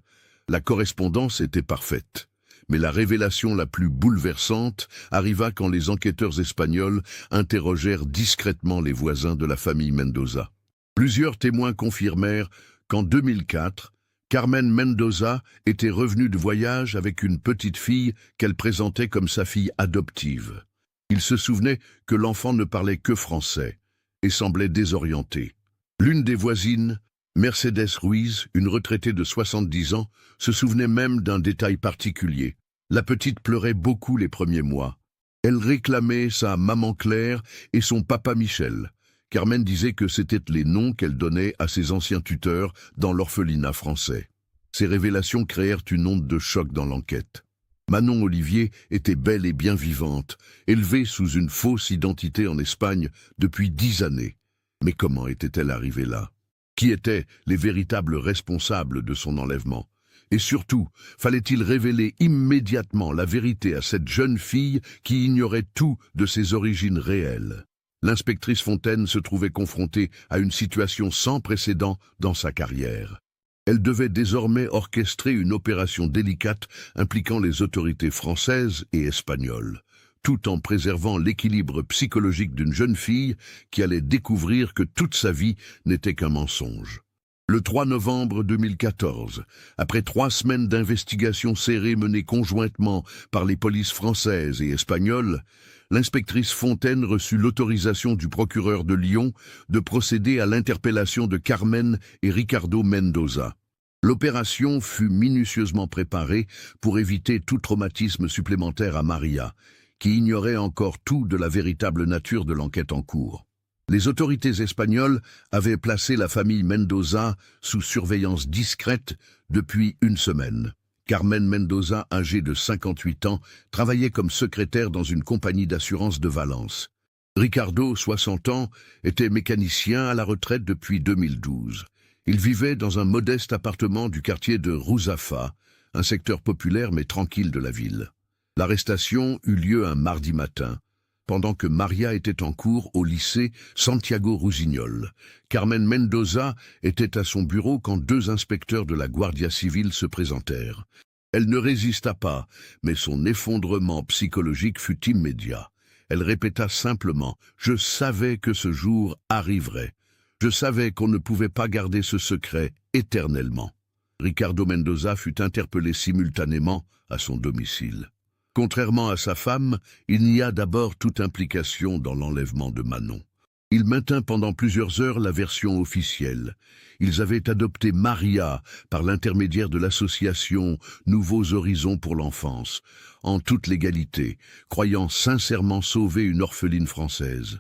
La correspondance était parfaite. Mais la révélation la plus bouleversante arriva quand les enquêteurs espagnols interrogèrent discrètement les voisins de la famille Mendoza. Plusieurs témoins confirmèrent qu'en 2004, Carmen Mendoza était revenue de voyage avec une petite fille qu'elle présentait comme sa fille adoptive. Ils se souvenaient que l'enfant ne parlait que français et semblait désorienté. L'une des voisines, Mercedes Ruiz, une retraitée de 70 ans, se souvenait même d'un détail particulier. La petite pleurait beaucoup les premiers mois. Elle réclamait sa maman Claire et son papa Michel. Carmen disait que c'étaient les noms qu'elle donnait à ses anciens tuteurs dans l'orphelinat français. Ces révélations créèrent une onde de choc dans l'enquête. Manon Olivier était belle et bien vivante, élevée sous une fausse identité en Espagne depuis 10 années. Mais comment était-elle arrivée là? Qui étaient les véritables responsables de son enlèvement? Et surtout, fallait-il révéler immédiatement la vérité à cette jeune fille qui ignorait tout de ses origines réelles? L'inspectrice Fontaine se trouvait confrontée à une situation sans précédent dans sa carrière. Elle devait désormais orchestrer une opération délicate impliquant les autorités françaises et espagnoles, tout en préservant l'équilibre psychologique d'une jeune fille qui allait découvrir que toute sa vie n'était qu'un mensonge. Le 3 novembre 2014, après 3 semaines d'investigation serrée menées conjointement par les polices françaises et espagnoles, l'inspectrice Fontaine reçut l'autorisation du procureur de Lyon de procéder à l'interpellation de Carmen et Ricardo Mendoza. L'opération fut minutieusement préparée pour éviter tout traumatisme supplémentaire à Maria, qui ignorait encore tout de la véritable nature de l'enquête en cours. Les autorités espagnoles avaient placé la famille Mendoza sous surveillance discrète depuis 1 semaine. Carmen Mendoza, âgée de 58 ans, travaillait comme secrétaire dans une compagnie d'assurance de Valence. Ricardo, 60 ans, était mécanicien à la retraite depuis 2012. Il vivait dans un modeste appartement du quartier de Ruzafa, un secteur populaire mais tranquille de la ville. L'arrestation eut lieu un mardi matin, pendant que Maria était en cours au lycée Santiago Rusiñol. Carmen Mendoza était à son bureau quand 2 inspecteurs de la Guardia Civile se présentèrent. Elle ne résista pas, mais son effondrement psychologique fut immédiat. Elle répéta simplement « Je savais que ce jour arriverait. Je savais qu'on ne pouvait pas garder ce secret éternellement. » Ricardo Mendoza fut interpellé simultanément à son domicile. Contrairement à sa femme, il nia d'abord toute implication dans l'enlèvement de Manon. Il maintint pendant plusieurs heures la version officielle. Ils avaient adopté Maria par l'intermédiaire de l'association Nouveaux Horizons pour l'enfance, en toute légalité, croyant sincèrement sauver une orpheline française.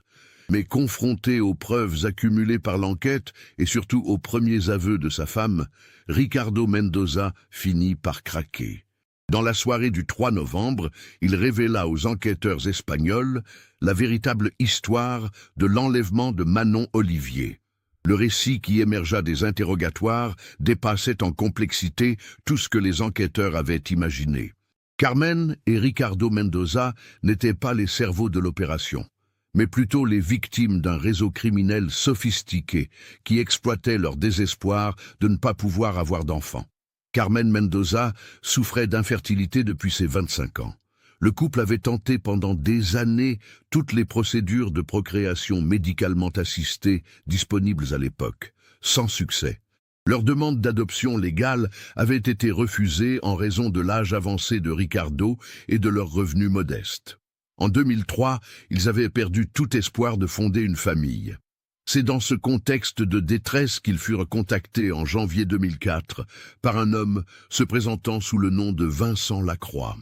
Mais confronté aux preuves accumulées par l'enquête et surtout aux premiers aveux de sa femme, Ricardo Mendoza finit par craquer. Dans la soirée du 3 novembre, il révéla aux enquêteurs espagnols la véritable histoire de l'enlèvement de Manon Olivier. Le récit qui émergea des interrogatoires dépassait en complexité tout ce que les enquêteurs avaient imaginé. Carmen et Ricardo Mendoza n'étaient pas les cerveaux de l'opération, mais plutôt les victimes d'un réseau criminel sophistiqué qui exploitait leur désespoir de ne pas pouvoir avoir d'enfants. Carmen Mendoza souffrait d'infertilité depuis ses 25 ans. Le couple avait tenté pendant des années toutes les procédures de procréation médicalement assistée disponibles à l'époque, sans succès. Leur demande d'adoption légale avait été refusée en raison de l'âge avancé de Ricardo et de leurs revenus modestes. En 2003, ils avaient perdu tout espoir de fonder une famille. C'est dans ce contexte de détresse qu'ils furent contactés en janvier 2004 par un homme se présentant sous le nom de Vincent Lacroix.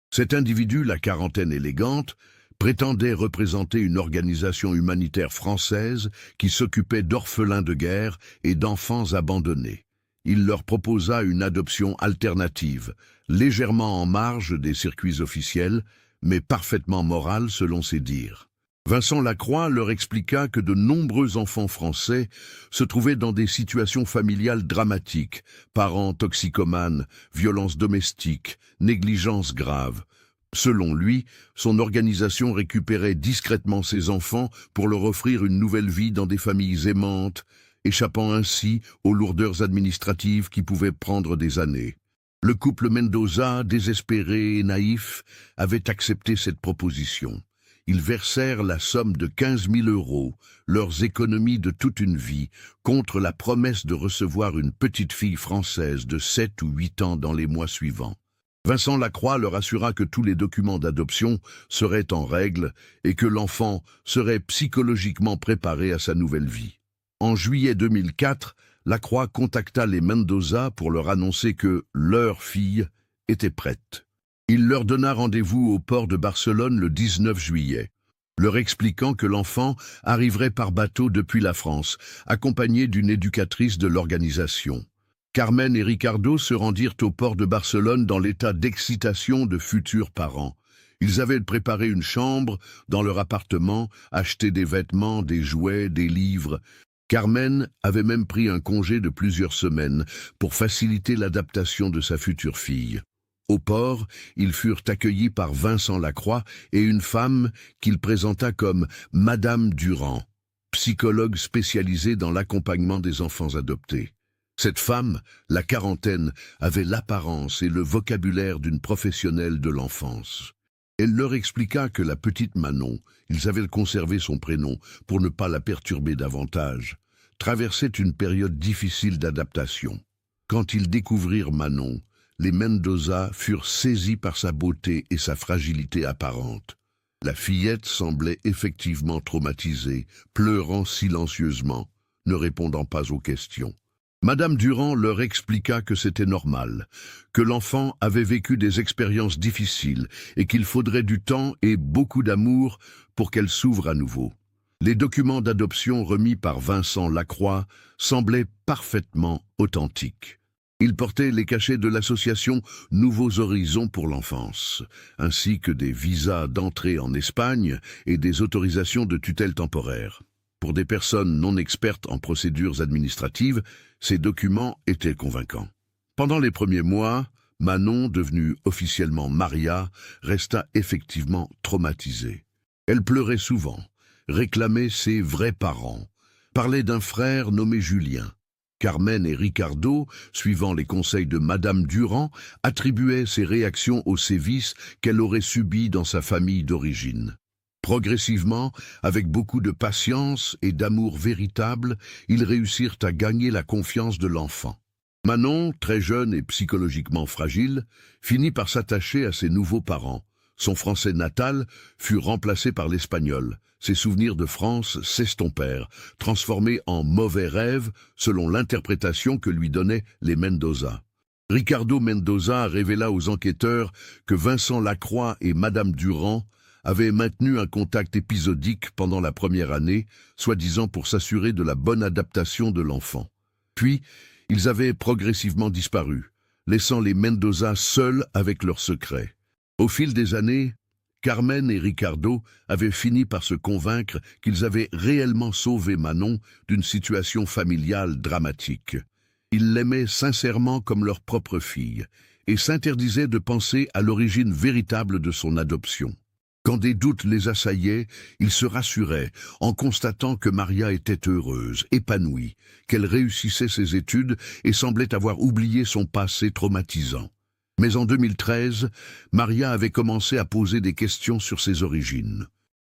Cet individu, la quarantaine élégante, prétendait représenter une organisation humanitaire française qui s'occupait d'orphelins de guerre et d'enfants abandonnés. Il leur proposa une adoption alternative, légèrement en marge des circuits officiels, mais parfaitement morale selon ses dires. Vincent Lacroix leur expliqua que de nombreux enfants français se trouvaient dans des situations familiales dramatiques, parents toxicomanes, violences domestiques, négligences graves. Selon lui, son organisation récupérait discrètement ces enfants pour leur offrir une nouvelle vie dans des familles aimantes, échappant ainsi aux lourdeurs administratives qui pouvaient prendre des années. Le couple Mendoza, désespéré et naïf, avait accepté cette proposition. Ils versèrent la somme de 15 000 €, leurs économies de toute une vie, contre la promesse de recevoir une petite fille française de 7 ou 8 ans dans les mois suivants. Vincent Lacroix leur assura que tous les documents d'adoption seraient en règle et que l'enfant serait psychologiquement préparé à sa nouvelle vie. En juillet 2004, Lacroix contacta les Mendoza pour leur annoncer que leur fille était prête. Il leur donna rendez-vous au port de Barcelone le 19 juillet, leur expliquant que l'enfant arriverait par bateau depuis la France, accompagné d'une éducatrice de l'organisation. Carmen et Ricardo se rendirent au port de Barcelone dans l'état d'excitation de futurs parents. Ils avaient préparé une chambre dans leur appartement, acheté des vêtements, des jouets, des livres. Carmen avait même pris un congé de plusieurs semaines pour faciliter l'adaptation de sa future fille. Au port, ils furent accueillis par Vincent Lacroix et une femme qu'il présenta comme Madame Durand, psychologue spécialisée dans l'accompagnement des enfants adoptés. Cette femme, la quarantaine, avait l'apparence et le vocabulaire d'une professionnelle de l'enfance. Elle leur expliqua que la petite Manon, ils avaient conservé son prénom pour ne pas la perturber davantage, traversait une période difficile d'adaptation. Quand ils découvrirent Manon, les Mendoza furent saisis par sa beauté et sa fragilité apparente. La fillette semblait effectivement traumatisée, pleurant silencieusement, ne répondant pas aux questions. Madame Durand leur expliqua que c'était normal, que l'enfant avait vécu des expériences difficiles et qu'il faudrait du temps et beaucoup d'amour pour qu'elle s'ouvre à nouveau. Les documents d'adoption remis par Vincent Lacroix semblaient parfaitement authentiques. Ils portaient les cachets de l'association Nouveaux Horizons pour l'enfance, ainsi que des visas d'entrée en Espagne et des autorisations de tutelle temporaire. Pour des personnes non expertes en procédures administratives, ces documents étaient convaincants. Pendant les premiers mois, Manon, devenue officiellement Maria, resta effectivement traumatisée. Elle pleurait souvent, réclamait ses vrais parents, parlait d'un frère nommé Julien. Carmen et Ricardo, suivant les conseils de Madame Durand, attribuaient ses réactions aux sévices qu'elle aurait subis dans sa famille d'origine. Progressivement, avec beaucoup de patience et d'amour véritable, ils réussirent à gagner la confiance de l'enfant. Manon, très jeune et psychologiquement fragile, finit par s'attacher à ses nouveaux parents. Son français natal fut remplacé par l'espagnol. Ses souvenirs de France s'estompèrent, transformés en mauvais rêves selon l'interprétation que lui donnaient les Mendoza. Ricardo Mendoza révéla aux enquêteurs que Vincent Lacroix et Madame Durand avaient maintenu un contact épisodique pendant la première année, soi-disant pour s'assurer de la bonne adaptation de l'enfant. Puis, ils avaient progressivement disparu, laissant les Mendoza seuls avec leurs secrets. Au fil des années, Carmen et Ricardo avaient fini par se convaincre qu'ils avaient réellement sauvé Manon d'une situation familiale dramatique. Ils l'aimaient sincèrement comme leur propre fille et s'interdisaient de penser à l'origine véritable de son adoption. Quand des doutes les assaillaient, ils se rassuraient en constatant que Maria était heureuse, épanouie, qu'elle réussissait ses études et semblait avoir oublié son passé traumatisant. Mais en 2013, Maria avait commencé à poser des questions sur ses origines.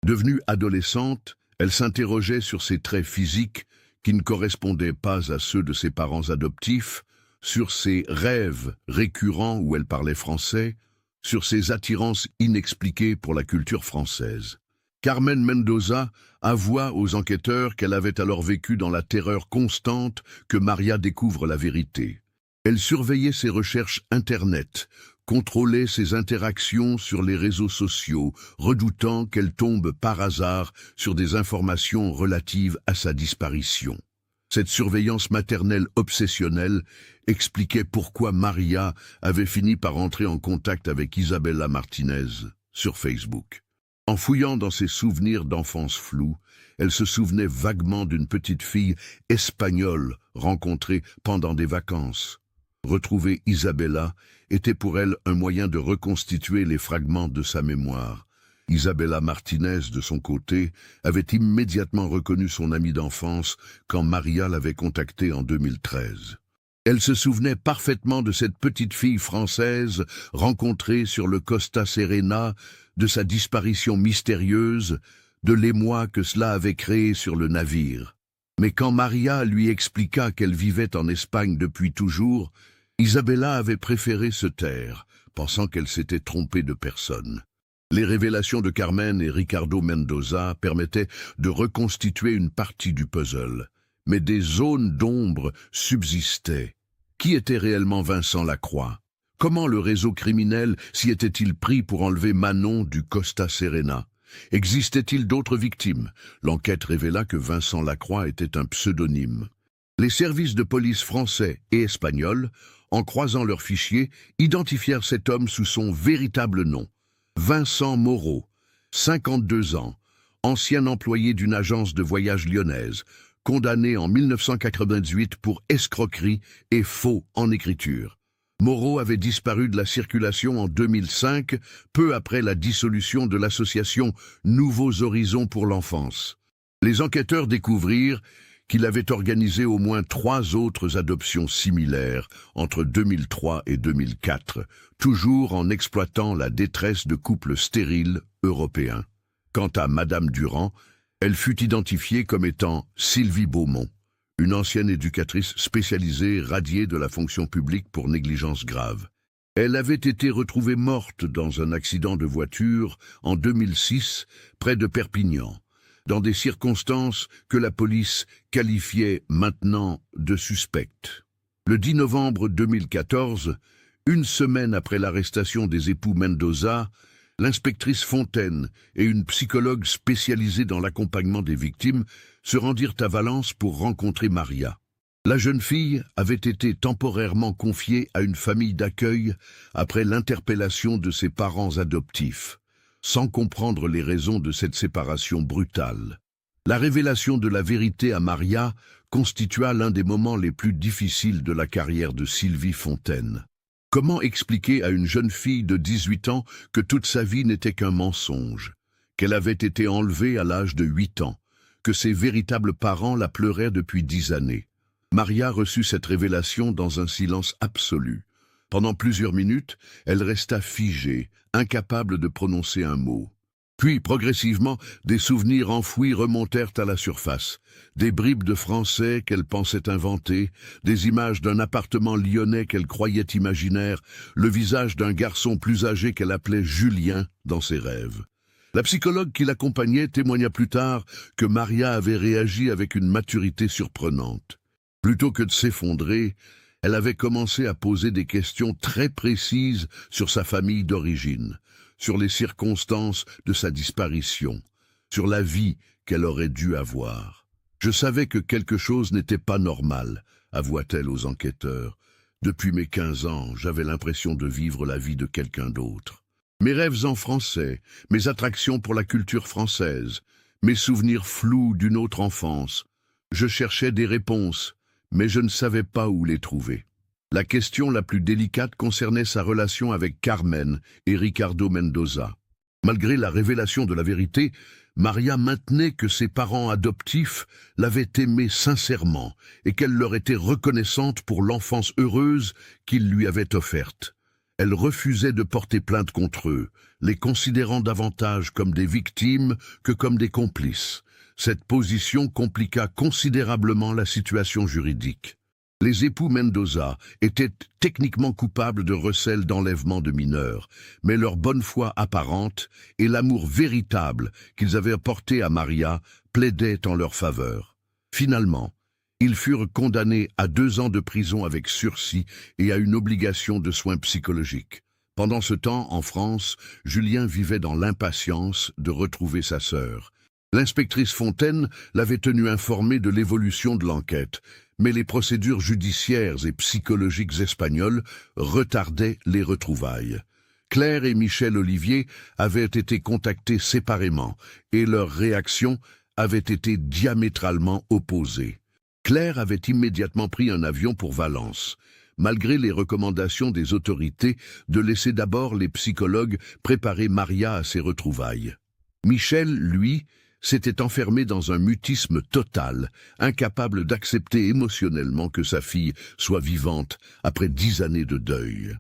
Devenue adolescente, elle s'interrogeait sur ses traits physiques qui ne correspondaient pas à ceux de ses parents adoptifs, sur ses rêves récurrents où elle parlait français, sur ses attirances inexpliquées pour la culture française. Carmen Mendoza avoua aux enquêteurs qu'elle avait alors vécu dans la terreur constante que Maria découvre la vérité. Elle surveillait ses recherches Internet, contrôlait ses interactions sur les réseaux sociaux, redoutant qu'elle tombe par hasard sur des informations relatives à sa disparition. Cette surveillance maternelle obsessionnelle expliquait pourquoi Maria avait fini par entrer en contact avec Isabella Martinez sur Facebook. En fouillant dans ses souvenirs d'enfance floue, elle se souvenait vaguement d'une petite fille espagnole rencontrée pendant des vacances. Retrouver Isabella était pour elle un moyen de reconstituer les fragments de sa mémoire. Isabella Martinez, de son côté, avait immédiatement reconnu son amie d'enfance quand Maria l'avait contactée en 2013. Elle se souvenait parfaitement de cette petite fille française rencontrée sur le Costa Serena, de sa disparition mystérieuse, de l'émoi que cela avait créé sur le navire. Mais quand Maria lui expliqua qu'elle vivait en Espagne depuis toujours, Isabella avait préféré se taire, pensant qu'elle s'était trompée de personne. Les révélations de Carmen et Ricardo Mendoza permettaient de reconstituer une partie du puzzle. Mais des zones d'ombre subsistaient. Qui était réellement Vincent Lacroix? Comment le réseau criminel s'y était-il pris pour enlever Manon du Costa Serena? Existait-il d'autres victimes? L'enquête révéla que Vincent Lacroix était un pseudonyme. Les services de police français et espagnols, en croisant leurs fichiers, identifièrent cet homme sous son véritable nom. Vincent Moreau, 52 ans, ancien employé d'une agence de voyage lyonnaise, condamné en 1998 pour escroquerie et faux en écriture. Moreau avait disparu de la circulation en 2005, peu après la dissolution de l'association Nouveaux Horizons pour l'enfance. Les enquêteurs découvrirent qu'il avait organisé au moins 3 autres adoptions similaires entre 2003 et 2004, toujours en exploitant la détresse de couples stériles européens. Quant à Madame Durand, elle fut identifiée comme étant Sylvie Beaumont, une ancienne éducatrice spécialisée radiée de la fonction publique pour négligence grave. Elle avait été retrouvée morte dans un accident de voiture en 2006 près de Perpignan, dans des circonstances que la police qualifiait maintenant de suspectes. Le 10 novembre 2014, une semaine après l'arrestation des époux Mendoza, l'inspectrice Fontaine et une psychologue spécialisée dans l'accompagnement des victimes se rendirent à Valence pour rencontrer Maria. La jeune fille avait été temporairement confiée à une famille d'accueil après l'interpellation de ses parents adoptifs, sans comprendre les raisons de cette séparation brutale. La révélation de la vérité à Maria constitua l'un des moments les plus difficiles de la carrière de Sylvie Fontaine. Comment expliquer à une jeune fille de 18 ans que toute sa vie n'était qu'un mensonge, qu'elle avait été enlevée à l'âge de 8 ans, que ses véritables parents la pleuraient depuis 10 années? Maria reçut cette révélation dans un silence absolu. Pendant plusieurs minutes, elle resta figée, incapable de prononcer un mot. Puis, progressivement, des souvenirs enfouis remontèrent à la surface. Des bribes de français qu'elle pensait inventer, des images d'un appartement lyonnais qu'elle croyait imaginaire, le visage d'un garçon plus âgé qu'elle appelait Julien dans ses rêves. La psychologue qui l'accompagnait témoigna plus tard que Maria avait réagi avec une maturité surprenante. Plutôt que de s'effondrer, elle avait commencé à poser des questions très précises sur sa famille d'origine, sur les circonstances de sa disparition, sur la vie qu'elle aurait dû avoir. « Je savais que quelque chose n'était pas normal », avoua-t-elle aux enquêteurs. « Depuis mes 15 ans, j'avais l'impression de vivre la vie de quelqu'un d'autre. Mes rêves en français, mes attractions pour la culture française, mes souvenirs flous d'une autre enfance. Je cherchais des réponses, mais je ne savais pas où les trouver. » La question la plus délicate concernait sa relation avec Carmen et Ricardo Mendoza. Malgré la révélation de la vérité, Maria maintenait que ses parents adoptifs l'avaient aimée sincèrement et qu'elle leur était reconnaissante pour l'enfance heureuse qu'ils lui avaient offerte. Elle refusait de porter plainte contre eux, les considérant davantage comme des victimes que comme des complices. Cette position compliqua considérablement la situation juridique. Les époux Mendoza étaient techniquement coupables de recel d'enlèvement de mineurs, mais leur bonne foi apparente et l'amour véritable qu'ils avaient apporté à Maria plaidaient en leur faveur. Finalement, ils furent condamnés à 2 ans de prison avec sursis et à une obligation de soins psychologiques. Pendant ce temps, en France, Julien vivait dans l'impatience de retrouver sa sœur. L'inspectrice Fontaine l'avait tenu informé de l'évolution de l'enquête, mais les procédures judiciaires et psychologiques espagnoles retardaient les retrouvailles. Claire et Michel Olivier avaient été contactés séparément et leurs réactions avaient été diamétralement opposées. Claire avait immédiatement pris un avion pour Valence, malgré les recommandations des autorités de laisser d'abord les psychologues préparer Maria à ses retrouvailles. Michel, lui, s'était enfermé dans un mutisme total, incapable d'accepter émotionnellement que sa fille soit vivante après 10 années de deuil.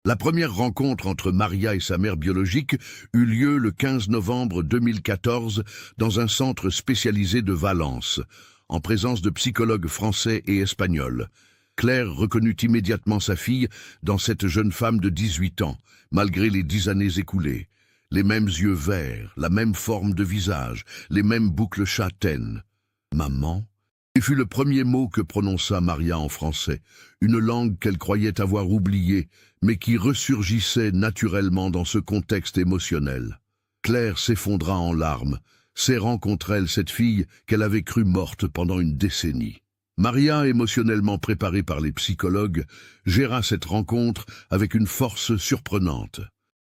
La première rencontre entre Maria et sa mère biologique eut lieu le 15 novembre 2014 dans un centre spécialisé de Valence, en présence de psychologues français et espagnols. Claire reconnut immédiatement sa fille dans cette jeune femme de 18 ans, malgré les 10 années écoulées. Les mêmes yeux verts, la même forme de visage, les mêmes boucles châtaines. « Maman » et fut le premier mot que prononça Maria en français, une langue qu'elle croyait avoir oubliée, mais qui ressurgissait naturellement dans ce contexte émotionnel. Claire s'effondra en larmes, serrant contre elle cette fille qu'elle avait crue morte pendant une décennie. Maria, émotionnellement préparée par les psychologues, géra cette rencontre avec une force surprenante.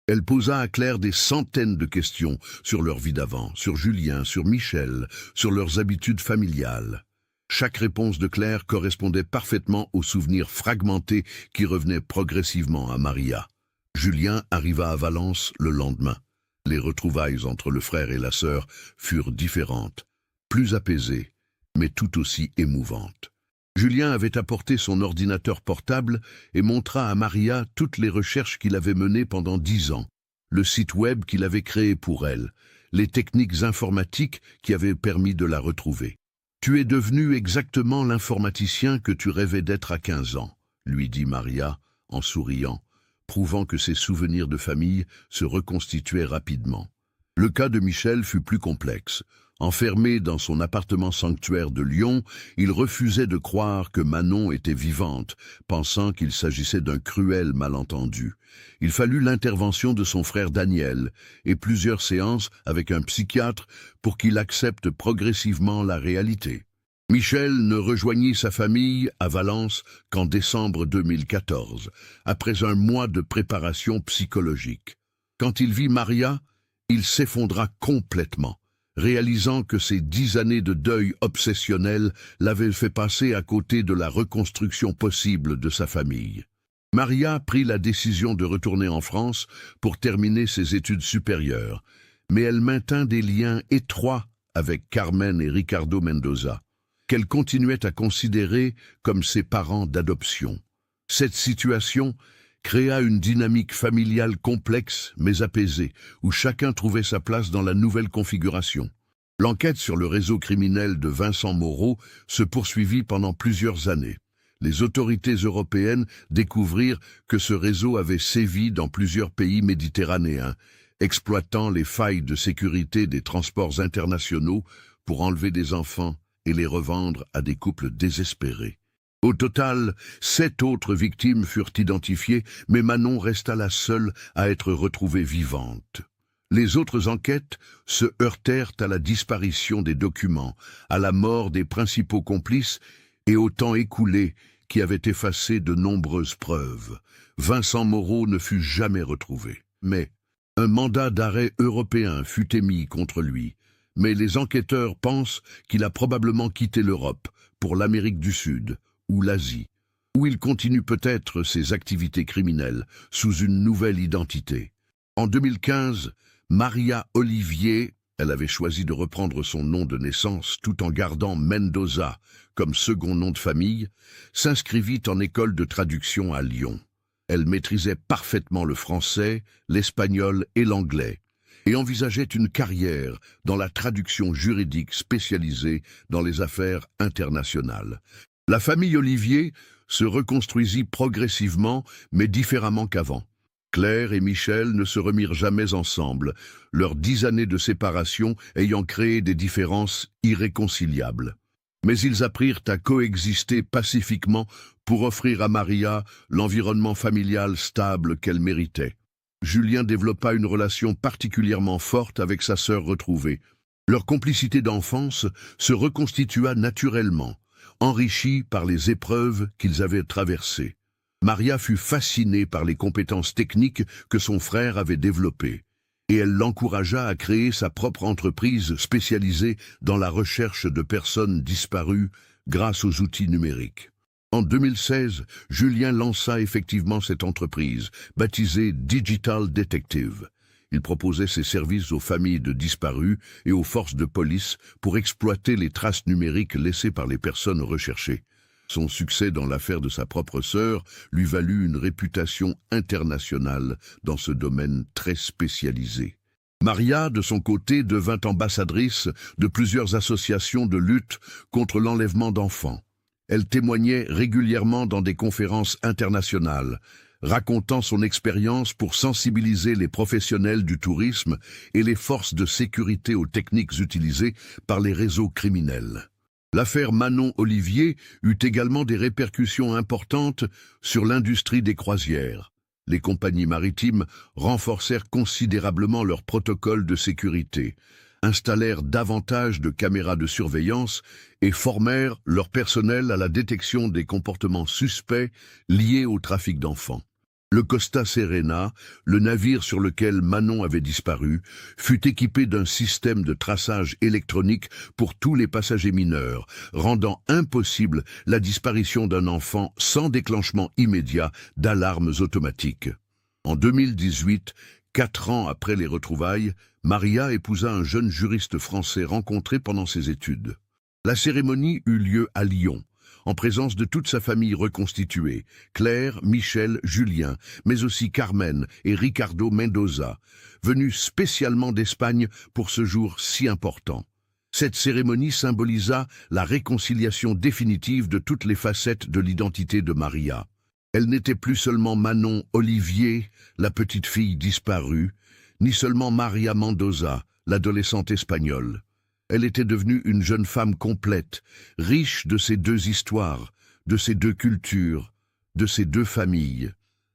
Elle posa à Claire des centaines de questions sur leur vie d'avant, sur Julien, sur Michel, sur leurs habitudes familiales. Chaque réponse de Claire correspondait parfaitement aux souvenirs fragmentés qui revenaient progressivement à Maria. Julien arriva à Valence le lendemain. Les retrouvailles entre le frère et la sœur furent différentes, plus apaisées. mais tout aussi émouvante. Julien avait apporté son ordinateur portable et montra à Maria toutes les recherches qu'il avait menées pendant 10 ans, le site web qu'il avait créé pour elle, les techniques informatiques qui avaient permis de la retrouver. « Tu es devenu exactement l'informaticien que tu rêvais d'être à 15 ans, lui dit Maria en souriant, prouvant que ses souvenirs de famille se reconstituaient rapidement. Le cas de Michel fut plus complexe. Enfermé dans son appartement sanctuaire de Lyon, il refusait de croire que Manon était vivante, pensant qu'il s'agissait d'un cruel malentendu. Il fallut l'intervention de son frère Daniel et plusieurs séances avec un psychiatre pour qu'il accepte progressivement la réalité. Michel ne rejoignit sa famille à Valence qu'en décembre 2014, après un mois de préparation psychologique. Quand il vit Maria, il s'effondra complètement, réalisant que ces 10 années de deuil obsessionnel l'avaient fait passer à côté de la reconstruction possible de sa famille. Maria prit la décision de retourner en France pour terminer ses études supérieures, mais elle maintint des liens étroits avec Carmen et Ricardo Mendoza, qu'elle continuait à considérer comme ses parents d'adoption. Cette situation créa une dynamique familiale complexe mais apaisée, où chacun trouvait sa place dans la nouvelle configuration. L'enquête sur le réseau criminel de Vincent Moreau se poursuivit pendant plusieurs années. Les autorités européennes découvrirent que ce réseau avait sévi dans plusieurs pays méditerranéens, exploitant les failles de sécurité des transports internationaux pour enlever des enfants et les revendre à des couples désespérés. Au total, 7 autres victimes furent identifiées, mais Manon resta la seule à être retrouvée vivante. Les autres enquêtes se heurtèrent à la disparition des documents, à la mort des principaux complices et au temps écoulé qui avait effacé de nombreuses preuves. Vincent Moreau ne fut jamais retrouvé. Mais un mandat d'arrêt européen fut émis contre lui. Mais les enquêteurs pensent qu'il a probablement quitté l'Europe pour l'Amérique du Sud ou l'Asie, où il continue peut-être ses activités criminelles sous une nouvelle identité. En 2015, Maria Olivier, elle avait choisi de reprendre son nom de naissance tout en gardant Mendoza comme second nom de famille, s'inscrivit en école de traduction à Lyon. Elle maîtrisait parfaitement le français, l'espagnol et l'anglais, et envisageait une carrière dans la traduction juridique spécialisée dans les affaires internationales. La famille Olivier se reconstruisit progressivement, mais différemment qu'avant. Claire et Michel ne se remirent jamais ensemble, leurs 10 années de séparation ayant créé des différences irréconciliables. Mais ils apprirent à coexister pacifiquement pour offrir à Maria l'environnement familial stable qu'elle méritait. Julien développa une relation particulièrement forte avec sa sœur retrouvée. Leur complicité d'enfance se reconstitua naturellement, enrichie par les épreuves qu'ils avaient traversées. Maria fut fascinée par les compétences techniques que son frère avait développées, et elle l'encouragea à créer sa propre entreprise spécialisée dans la recherche de personnes disparues grâce aux outils numériques. En 2016, Julien lança effectivement cette entreprise, baptisée Digital Detective. Il proposait ses services aux familles de disparus et aux forces de police pour exploiter les traces numériques laissées par les personnes recherchées. Son succès dans l'affaire de sa propre sœur lui valut une réputation internationale dans ce domaine très spécialisé. Maria, de son côté, devint ambassadrice de plusieurs associations de lutte contre l'enlèvement d'enfants. Elle témoignait régulièrement dans des conférences internationales, racontant son expérience pour sensibiliser les professionnels du tourisme et les forces de sécurité aux techniques utilisées par les réseaux criminels. L'affaire Manon Olivier eut également des répercussions importantes sur l'industrie des croisières. Les compagnies maritimes renforcèrent considérablement leurs protocoles de sécurité, installèrent davantage de caméras de surveillance et formèrent leur personnel à la détection des comportements suspects liés au trafic d'enfants. Le Costa Serena, le navire sur lequel Manon avait disparu, fut équipé d'un système de traçage électronique pour tous les passagers mineurs, rendant impossible la disparition d'un enfant sans déclenchement immédiat d'alarmes automatiques. En 2018, 4 ans après les retrouvailles, Maria épousa un jeune juriste français rencontré pendant ses études. La cérémonie eut lieu à Lyon, en présence de toute sa famille reconstituée, Claire, Michel, Julien, mais aussi Carmen et Ricardo Mendoza, venus spécialement d'Espagne pour ce jour si important. Cette cérémonie symbolisa la réconciliation définitive de toutes les facettes de l'identité de Maria. Elle n'était plus seulement Manon Olivier, la petite fille disparue, ni seulement Maria Mendoza, l'adolescente espagnole. Elle était devenue une jeune femme complète, riche de ces deux histoires, de ces deux cultures, de ces deux familles.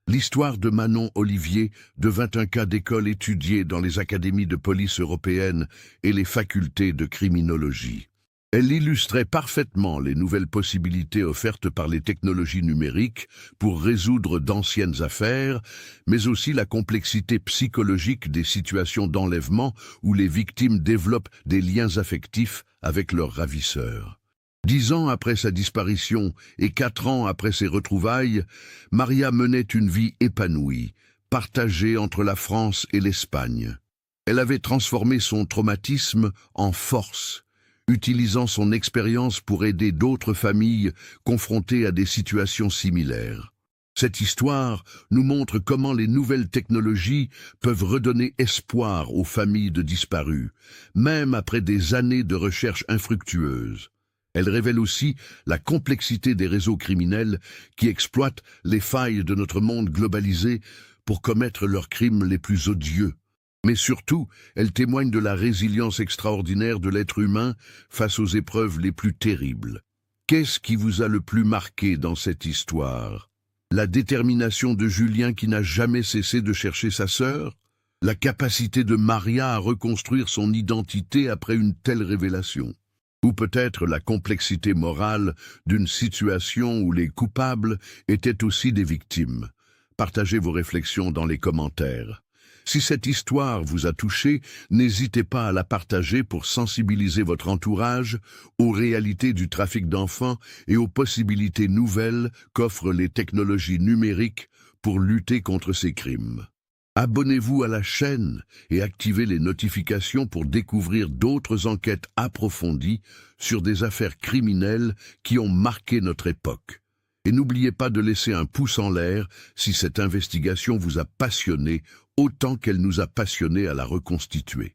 L'histoire de Manon Olivier devint un cas d'école étudié dans les académies de police européennes et les facultés de criminologie. Elle illustrait parfaitement les nouvelles possibilités offertes par les technologies numériques pour résoudre d'anciennes affaires, mais aussi la complexité psychologique des situations d'enlèvement où les victimes développent des liens affectifs avec leurs ravisseurs. 10 ans après sa disparition et 4 ans après ses retrouvailles, Maria menait une vie épanouie, partagée entre la France et l'Espagne. Elle avait transformé son traumatisme en force, utilisant son expérience pour aider d'autres familles confrontées à des situations similaires. Cette histoire nous montre comment les nouvelles technologies peuvent redonner espoir aux familles de disparus, même après des années de recherche infructueuses. Elle révèle aussi la complexité des réseaux criminels qui exploitent les failles de notre monde globalisé pour commettre leurs crimes les plus odieux. Mais surtout, elle témoigne de la résilience extraordinaire de l'être humain face aux épreuves les plus terribles. Qu'est-ce qui vous a le plus marqué dans cette histoire? La détermination de Julien qui n'a jamais cessé de chercher sa sœur? La capacité de Maria à reconstruire son identité après une telle révélation? Ou peut-être la complexité morale d'une situation où les coupables étaient aussi des victimes? Partagez vos réflexions dans les commentaires. Si cette histoire vous a touché, n'hésitez pas à la partager pour sensibiliser votre entourage aux réalités du trafic d'enfants et aux possibilités nouvelles qu'offrent les technologies numériques pour lutter contre ces crimes. Abonnez-vous à la chaîne et activez les notifications pour découvrir d'autres enquêtes approfondies sur des affaires criminelles qui ont marqué notre époque. Et n'oubliez pas de laisser un pouce en l'air si cette investigation vous a passionné autant qu'elle nous a passionnés à la reconstituer.